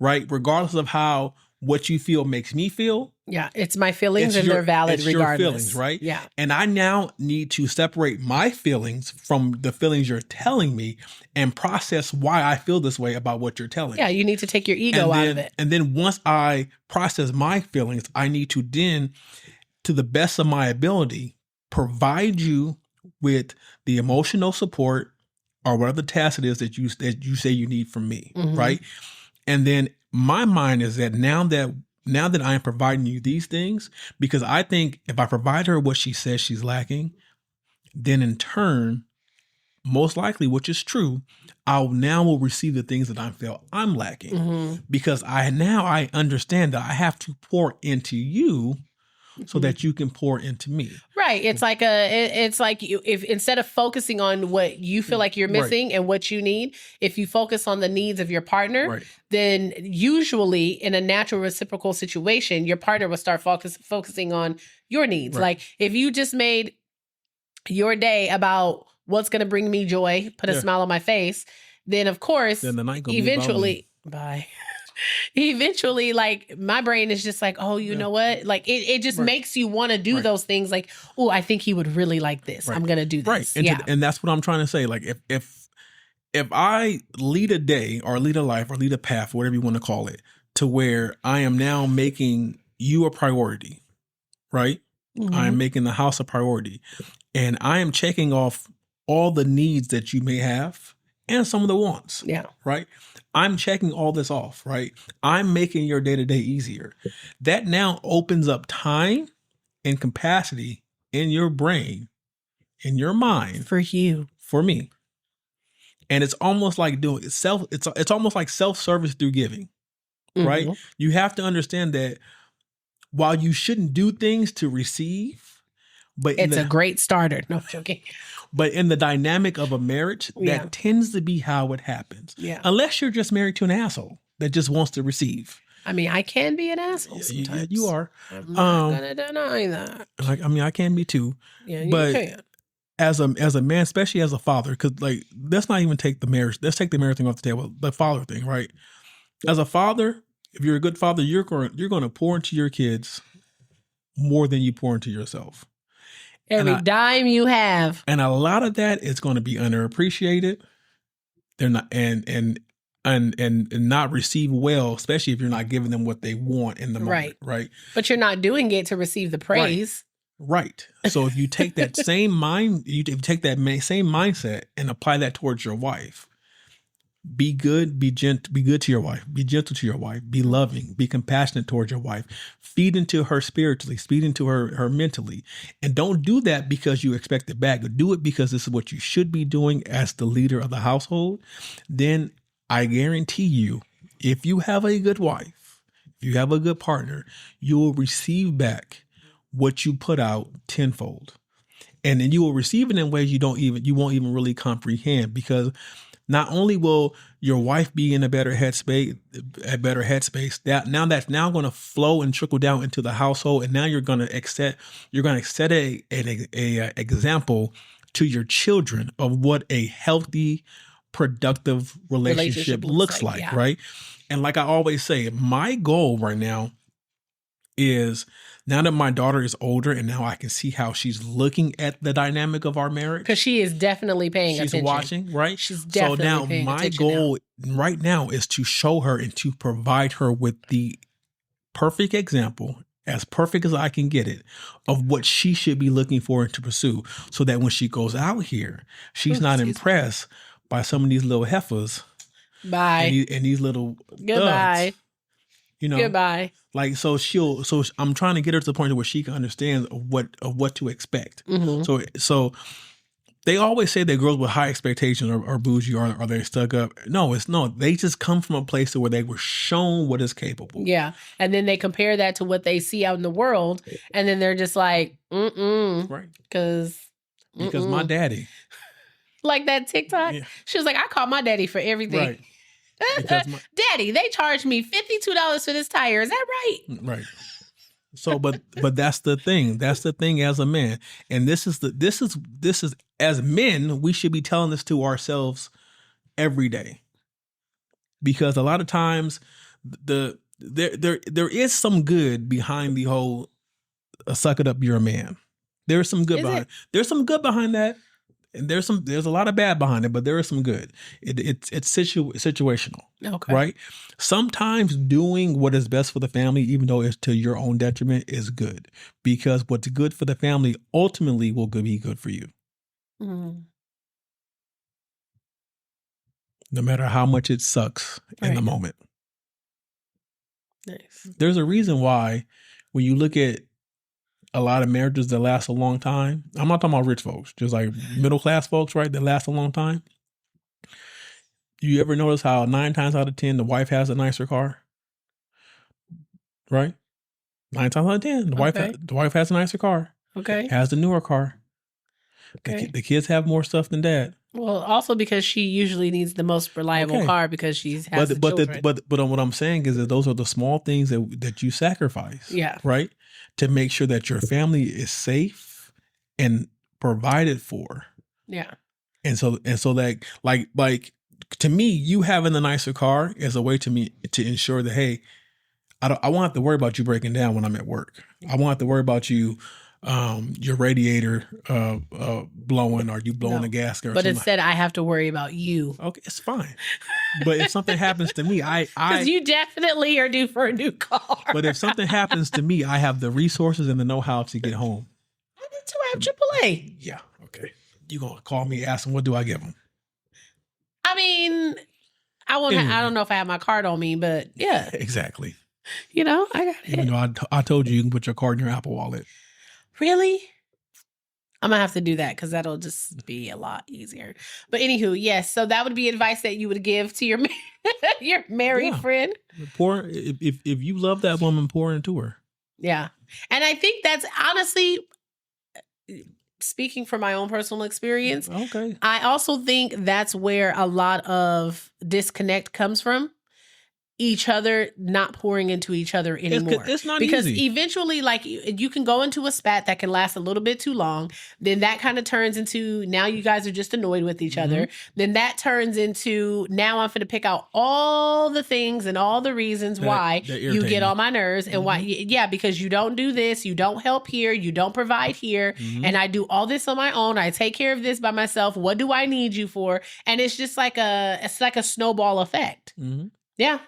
right? Regardless of how what you feel makes me feel. Yeah, it's my feelings, and they're valid regardless. Your feelings, right? Yeah. And I now need to separate my feelings from the feelings you're telling me and process why I feel this way about what you're telling me. Yeah, you need to take your ego out of it. And then once I process my feelings, I need to then, to the best of my ability, provide you with the emotional support or whatever the task it is that you say you need from me, right? And then my mind is that now that I am providing you these things, because I think if I provide her what she says she's lacking, then in turn, most likely, which is true, will receive the things that I feel I'm lacking, because I understand that I have to pour into you so that you can pour into me. Right. It's like if instead of focusing on what you feel like you're missing and what you need, if you focus on the needs of your partner, then usually in a natural reciprocal situation, your partner will start focusing on your needs. Like if you just made your day about what's going to bring me joy, put a smile on my face, then of course, then the night gonna eventually, eventually, like my brain is just like, oh, you know what? Like it just makes you want to do those things. Like, oh, I think he would really like this. I'm going to do this. Right. And that's what I'm trying to say. Like if I lead a day or lead a life or lead a path, whatever you want to call it, to where I am now making you a priority, right? I am making the house a priority, and I am checking off all the needs that you may have and some of the wants. Yeah. Right. I'm checking all this off, right? I'm making your day-to-day easier. That now opens up time and capacity in your brain, in your mind. For you. For me. And it's almost like doing it's almost like self-service through giving, right? You have to understand that while you shouldn't do things to receive, but it's a great starter. No, I'm joking. But in the dynamic of a marriage, that tends to be how it happens. Yeah. Unless you're just married to an asshole that just wants to receive. I mean, I can be an asshole sometimes. You are. I'm not going to deny that. I can be too. Yeah, you can. As a man, especially as a father, because like, let's not even take the marriage. Let's take the marriage thing off the table. The father thing, right? As a father, if you're a good father, you're going to pour into your kids more than you pour into yourself. Every dime you have. And a lot of that is going to be underappreciated. They're not and not received well, especially if you're not giving them what they want in the moment. Right. But you're not doing it to receive the praise. Right. So if you take that same same mindset and apply that towards your wife, be good, be good to your wife, be gentle to your wife, be loving, be compassionate towards your wife, feed into her spiritually, feed into her mentally. And don't do that because you expect it back, but do it because this is what you should be doing as the leader of the household. Then I guarantee you, if you have a good wife, if you have a good partner, you will receive back what you put out tenfold. And then you will receive it in ways you won't even really comprehend, because not only will your wife be in a better headspace, that's now going to flow and trickle down into the household, and now you're going to set a example to your children of what a healthy, productive relationship looks like, right? And like I always say, my goal right now is, now that my daughter is older and now I can see how she's looking at the dynamic of our marriage. Because she is definitely paying attention. She's watching, right? She's definitely paying attention. So now my goal right now is to show her and to provide her with the perfect example, as perfect as I can get it, of what she should be looking for and to pursue, so that when she goes out here, she's not impressed by some of these little heifers. Bye. And these little Goodbye. thugs, you know. Goodbye. Like so I'm trying to get her to the point where she can understand what to expect. Mm-hmm. So they always say that girls with high expectations are bougie or are they stuck up. No, they just come from a place where they were shown what is capable. Yeah. And then they compare that to what they see out in the world. And then they're just like, Right. Because my daddy. Like that TikTok. Yeah. She was like, I call my daddy for everything. Right. Daddy, they charged me $52 for this tire. Is that right? Right. So, but that's the thing. That's the thing as a man. And this is as men, we should be telling this to ourselves every day. Because a lot of times there is some good behind the whole suck it up, you're a man. There's some good behind it. There's some good behind that. And there's a lot of bad behind it, but there is some good. It's situational. Okay. Right? Sometimes doing what is best for the family, even though it's to your own detriment, is good. Because what's good for the family ultimately will be good for you. Mm-hmm. No matter how much it sucks in the moment. Nice. There's a reason why when you look at a lot of marriages that last a long time, I'm not talking about rich folks, just like middle class folks, right, that last a long time. You ever notice how 9 times out of 10 the wife has a nicer car? Right? 9 times out of 10, the wife has a nicer car. Okay. Has the newer car. Okay. The kids have more stuff than dad. Well, also because she usually needs the most reliable car because she's has the children. But what I'm saying is that those are the small things that you sacrifice. Yeah. Right? To make sure that your family is safe and provided for. Yeah. And so that like to me, you having the nicer car is a way to ensure that, hey, I won't have to worry about you breaking down when I'm at work. I won't have to worry about you your radiator blowing or you blowing the gasket. But instead, I have to worry about you. Okay, it's fine. But if something happens to me, because you definitely are due for a new car. But if something happens to me, I have the resources and the know-how to get home. I need to have AAA. Yeah, okay. You gonna call me, ask them, what do I give them? I mean, I won't. I don't know if I have my card on me, but yeah, exactly. You know, I got it. Even though I told you can put your card in your Apple Wallet. Really? I'm going to have to do that because that'll just be a lot easier. But anywho, yes. So that would be advice that you would give to your your married friend. Pour, if you love that woman, pour into her. Yeah. And I think that's honestly, speaking from my own personal experience, okay. I also think that's where a lot of disconnect comes from. Each other not pouring into each other anymore. It's not because easy. Eventually, like you can go into a spat that can last a little bit too long. Then that kind of turns into now you guys are just annoyed with each other. Then that turns into now I'm going to pick out all the things and all the reasons why you get on my nerves and why. Yeah, because you don't do this, you don't help here, you don't provide here, and I do all this on my own. I take care of this by myself. What do I need you for? And it's just like a snowball effect. Yeah.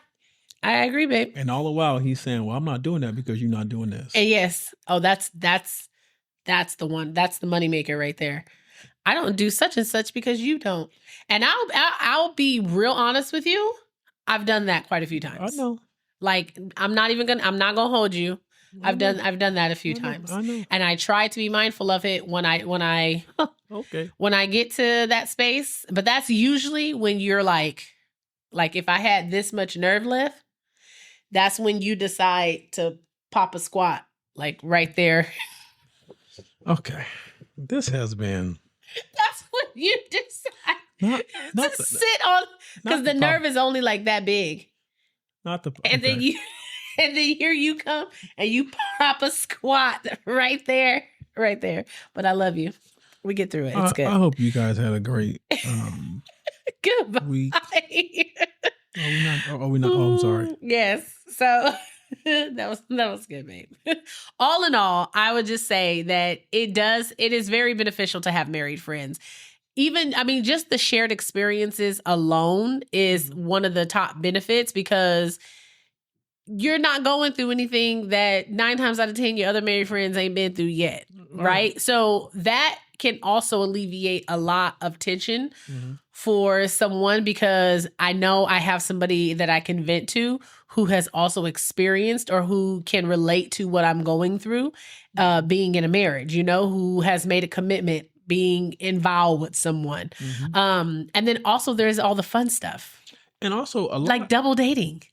I agree, babe. And all the while he's saying, well, I'm not doing that because you're not doing this. And yes. Oh, that's the one. That's the moneymaker right there. I don't do such and such because you don't. And I'll be real honest with you. I've done that quite a few times. I know. Like I'm not gonna hold you. I've done that a few times. I know. And I try to be mindful of it when I okay. When I get to that space. But that's usually when you're like if I had this much nerve left, that's when you decide to pop a squat, like right there. Okay. This has been. That's when you decide to sit on, because the nerve is only like that big. And then here you come and you pop a squat right there. But I love you. We get through it. It's good. I hope you guys had a great Goodbye. week. Are we not? Oh, I'm sorry. Yes. So that was good, babe. All in all, I would just say that it is very beneficial to have married friends. Just the shared experiences alone is one of the top benefits because you're not going through anything that 9 times out of 10 your other married friends ain't been through yet. Right? So that can also alleviate a lot of tension for someone, because I know I have somebody that I can vent to who has also experienced or who can relate to what I'm going through being in a marriage, who has made a commitment, being involved with someone. And then also there's all the fun stuff. And also a lot like double dating.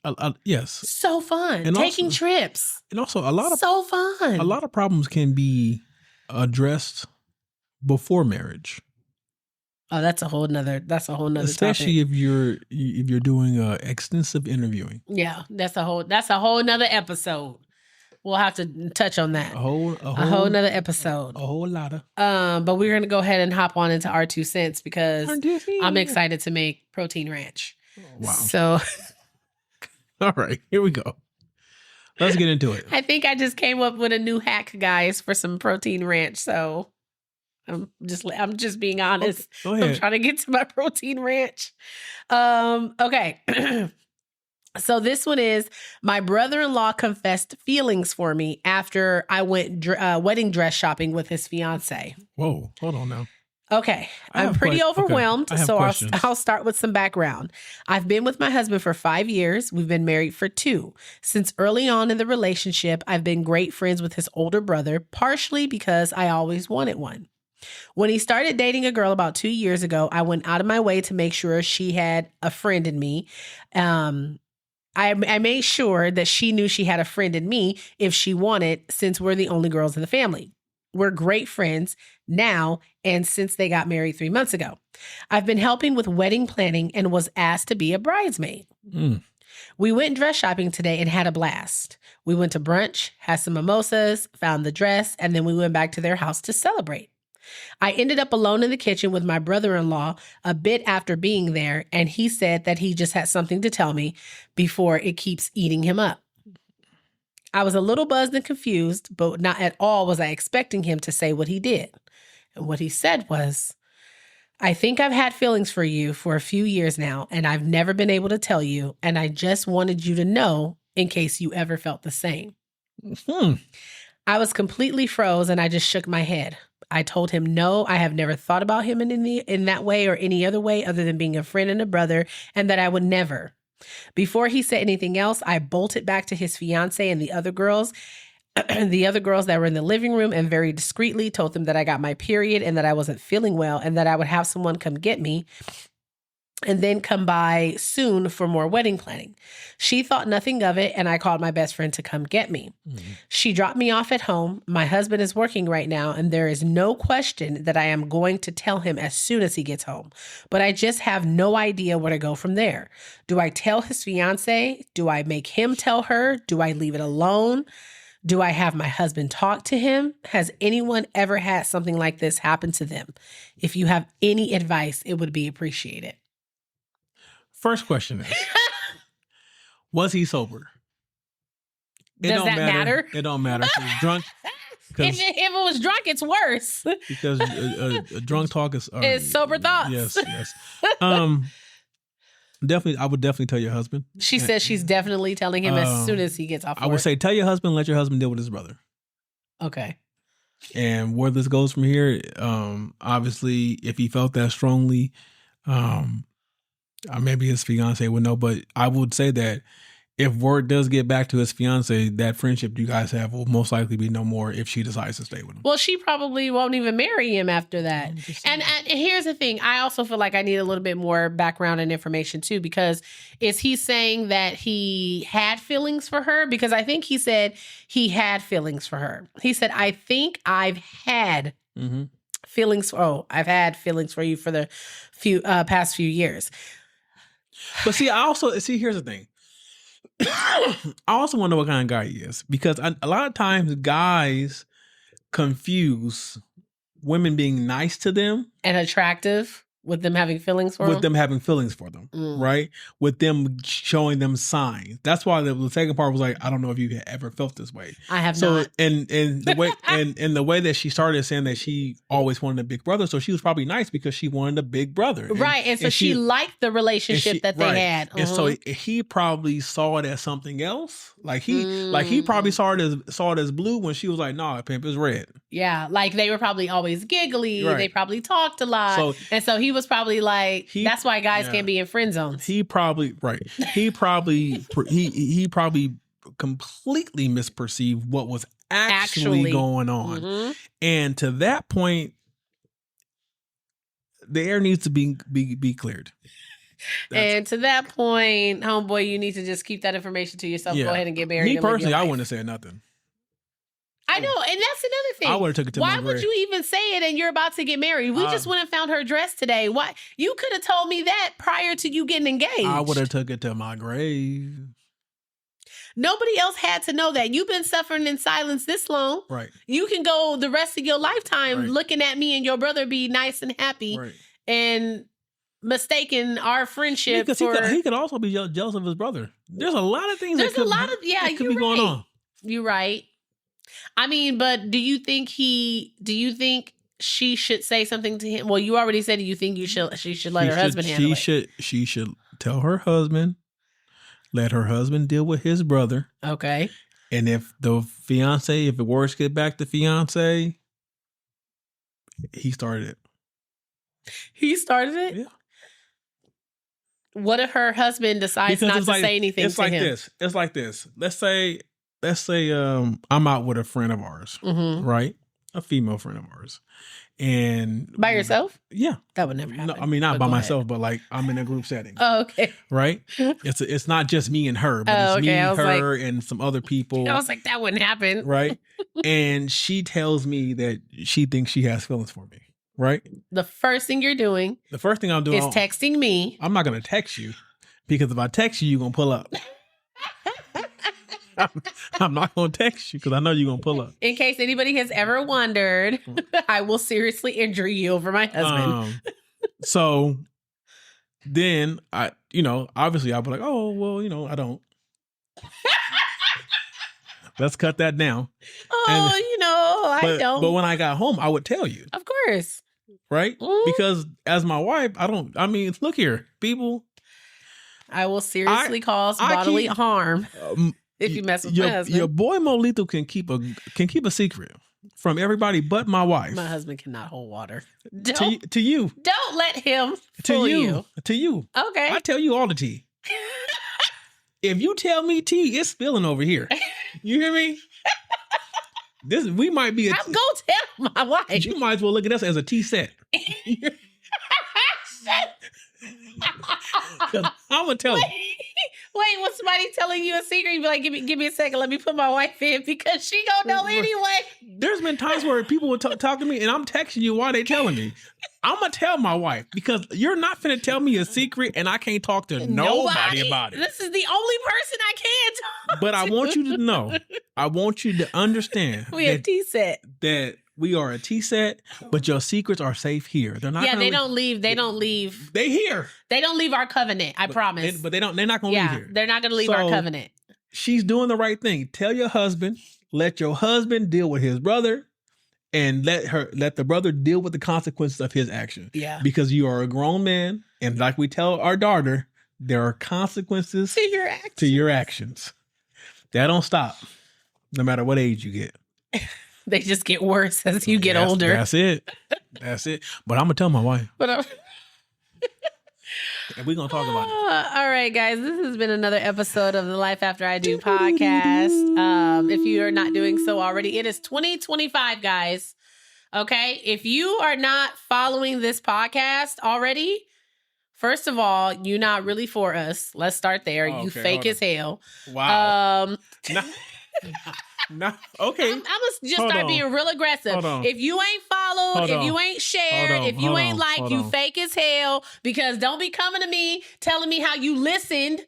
Yes. So fun. And taking also, trips. And also a lot of so fun. A lot of problems can be addressed before marriage. Oh, that's a whole nother especially topic. if you're doing extensive interviewing. Yeah, that's a whole nother episode. We'll have to touch on that. A whole nother episode. A whole lot of. But we're gonna go ahead and hop on into our 2 cents because I'm excited to make protein ranch. Wow. So all right, here we go. Let's get into it. I think I just came up with a new hack, guys, for some protein ranch. So I'm just being honest. Go ahead. I'm trying to get to my protein ranch. Okay. So this one is, my brother-in-law confessed feelings for me after I went wedding dress shopping with his fiance. Whoa, hold on now. Okay, I'm pretty overwhelmed, so I'll start with some background. I've been with my husband for 5 years. We've been married for 2. Since early on in the relationship, I've been great friends with his older brother, partially because I always wanted one. When he started dating a girl about 2 years ago, I went out of my way to make sure she had a friend in me. I made sure that she knew she had a friend in me if she wanted, since we're the only girls in the family. We're great friends now, and since they got married 3 months ago. I've been helping with wedding planning and was asked to be a bridesmaid. We went dress shopping today and had a blast. We went to brunch, had some mimosas, found the dress, and then we went back to their house to celebrate. I ended up alone in the kitchen with my brother-in-law a bit after being there, and he said that he just had something to tell me before it keeps eating him up. I was a little buzzed and confused, but not at all was I expecting him to say what he did. And what he said was, I think I've had feelings for you for a few years now, and I've never been able to tell you, and I just wanted you to know in case you ever felt the same. I was completely froze, and I just shook my head. I told him, no, I have never thought about him in that way or any other way other than being a friend and a brother, and that I would never. Before he said anything else, I bolted back to his fiance and the other girls that were in the living room, and very discreetly told them that I got my period and that I wasn't feeling well and that I would have someone come get me and then come by soon for more wedding planning. She thought nothing of it, and I called my best friend to come get me. She dropped me off at home. My husband is working right now, and there is no question that I am going to tell him as soon as he gets home. But I just have no idea where to go from there. Do I tell his fiance? Do I make him tell her? Do I leave it alone? Do I have my husband talk to him? Has anyone ever had something like this happen to them? If you have any advice, it would be appreciated. First question is, was he sober? Does that matter? It don't matter. Drunk. If it was drunk, it's worse. Because drunk talk is sober thoughts. Yes. Definitely, I would definitely tell your husband. She says she's definitely telling him as soon as he gets off work. I would say tell your husband, let your husband deal with his brother. Okay. And where this goes from here, obviously, if he felt that strongly, maybe his fiance would know, but I would say that if word does get back to his fiance, that friendship you guys have will most likely be no more if she decides to stay with him. Well, she probably won't even marry him after that. And here's the thing. I also feel like I need a little bit more background and information too, because is he saying that he had feelings for her? Because I think he said he had feelings for her. He said, I think I've had feelings. I've had feelings for you for the past few years. But see, here's the thing. I also wonder what kind of guy he is, because a lot of times guys confuse women being nice to them and attractive with them having feelings for them. Right? With them showing them signs. That's why the second part was like, I don't know if you ever felt this way. I have not. And the way and the way that she started saying that she always wanted a big brother, so she was probably nice because she wanted a big brother. Right. And so she liked the relationship that they had. And so he probably saw it as something else. Like he probably saw it as blue when she was like, "Nah, pimp, it's red." Yeah, like they were probably always giggly. Right. They probably talked a lot. And so he was probably like, that's why guys can't be in friend zones. He probably he probably completely misperceived what was actually going on. Mm-hmm. And to that point, the air needs to be cleared. And to that point, homeboy, you need to just keep that information to yourself. Go ahead and get married. Me personally, I wouldn't have said nothing. I know, and that's another thing. I would have took it to my grave. Why would you even say it and you're about to get married? We just went and found her dress today. Why? You could have told me that prior to you getting engaged. I would have took it to my grave. Nobody else had to know that. You've been suffering in silence this long. Right. You can go the rest of your lifetime looking at me and your brother be nice and happy and mistaking our friendship for... He could also be jealous of his brother. There's a lot of things that could be going on. You're right. I mean, but do you think she should say something to him? Well, you already said you think she should let her husband handle it. She should tell her husband, let her husband deal with his brother. Okay. And if the fiance, if the words get back to fiance, he started it. He started it? Yeah. What if her husband decides not to say anything to him? It's like this. Let's say I'm out with a friend of ours, right? A female friend of ours. And by yourself? Yeah. That would never happen. No, I mean, not by myself, but like I'm in a group setting. Oh, okay. Right? It's not just me and her, but it's me, her, and some other people. I was like, that wouldn't happen. Right? And she tells me that she thinks she has feelings for me. Right? The first thing you're doing. The first thing I'm doing is texting me. I'm not going to text you because if I text you, you're going to pull up. I'm not going to text you because I know you're going to pull up. In case anybody has ever wondered, I will seriously injure you over my husband. So then obviously I'll be like, oh, well, I don't. Let's cut that down. Oh, I don't. But when I got home, I would tell you. Of course. Right? Because as my wife, look here, people. I will seriously cause bodily harm if you mess with my husband. Your boy Molito can keep a secret from everybody but my wife. My husband cannot hold water. To you. Don't let him fool you. To you. Okay. I tell you all the tea. If you tell me tea, it's spilling over here. You hear me? We might be. I'm gonna tell my wife. You might as well look at us as a tea set. I'm gonna tell you. Wait, was somebody telling you a secret? You be like, give me a second. Let me put my wife in because she gonna know anyway. There's been times where people would talk to me and I'm texting you while they telling me. I'm gonna tell my wife because you're not finna tell me a secret and I can't talk to nobody about it. This is the only person I can talk But I want you to know. I want you to understand. We have tea set. That we are a tea set, but your secrets are safe here. They're not. Yeah, they don't leave. They don't leave. They here. They don't leave our covenant. I promise. They're not gonna leave here. They're not gonna leave our covenant. She's doing the right thing. Tell your husband. Let your husband deal with his brother. And let the brother deal with the consequences of his action. Yeah. Because you are a grown man. And like we tell our daughter, there are consequences to your actions. That don't stop. No matter what age you get. They just get worse as you get older. That's it. But I'm going to tell my wife. And we're going to talk about it. All right, guys. This has been another episode of the Life After I Do podcast. If you are not doing so already, it is 2025, guys. Okay? If you are not following this podcast already, first of all, you're not really for us. Let's start there. You fake as hell. Wow. No, okay. I'm gonna just start being real aggressive. If you ain't followed, if you ain't shared, if you ain't liked, you fake as hell. Because don't be coming to me telling me how you listened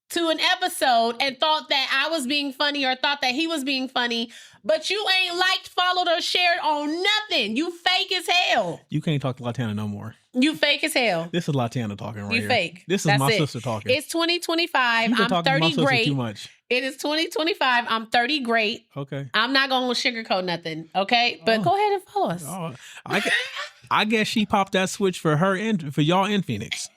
to an episode and thought that I was being funny or thought that he was being funny, but you ain't liked, followed, or shared on nothing. You fake as hell. You can't talk to Latana no more. You fake as hell. This is Latana talking right here. You fake. This is my sister talking. It's 2025. I'm 30 great. Too much. It is 2025. I'm 30 great. Okay. I'm not going to sugarcoat nothing. Okay. But go ahead and follow us. I guess she popped that switch for her and for y'all in Phoenix.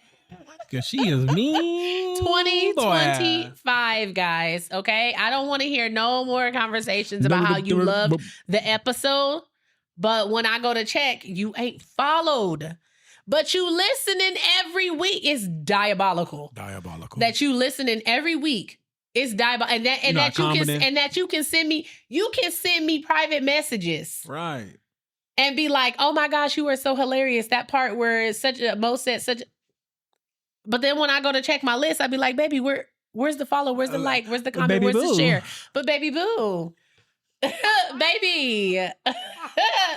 Because she is mean. 2025, guys. Okay. I don't want to hear no more conversations about how you loved the episode. But when I go to check, you ain't followed. But you listening every week. It's diabolical. That you listening every week. It's diabolical. And that you can send me private messages. Right. And be like, oh my gosh, you are so hilarious. That part where it's Mo said such a... But then when I go to check my list, I'd be like, baby, where's the follow? Where's the like? Where's the comment? Where's the share? But baby boo. Baby.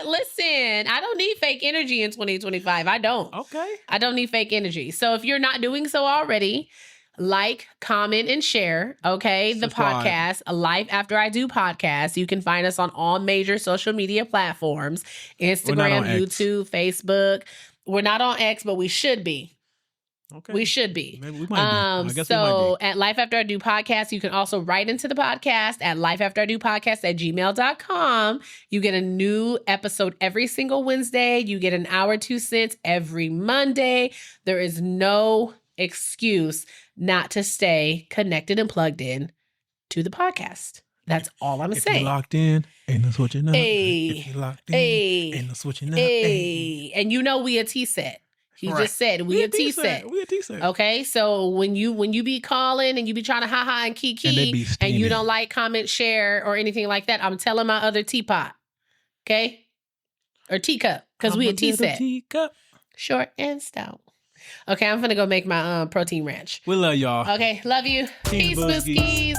Listen, I don't need fake energy in 2025. I don't. Okay. I don't need fake energy. So if you're not doing so already, like, comment, and share, okay? The podcast, Life After I Do podcast. You can find us on all major social media platforms. Instagram, YouTube, Facebook. We're not on X, but we should be. Okay. We should be. Maybe we might be. I guess so we might be. At Life After I Do podcast, you can also write into the podcast at lifeafteridopodcast@gmail.com. You get a new episode every single Wednesday. You get an hour 2 cents every Monday. There is no excuse not to stay connected and plugged in to the podcast. That's all I'm saying. If you're locked in, ain't no switching up. Hey. If you're locked in, ain't no switching up. Hey. And you know we a T-set. He just said we a T-set. We a T-set. Okay, so when you be calling and you be trying to ha-ha and kiki and you don't like, comment, share, or anything like that, I'm telling my other teapot. Okay? Or teacup. Because we a T-set. Teacup. Short and stout. Okay, I'm finna go make my protein ranch. We love y'all. Okay, love you. Peace, Booskies.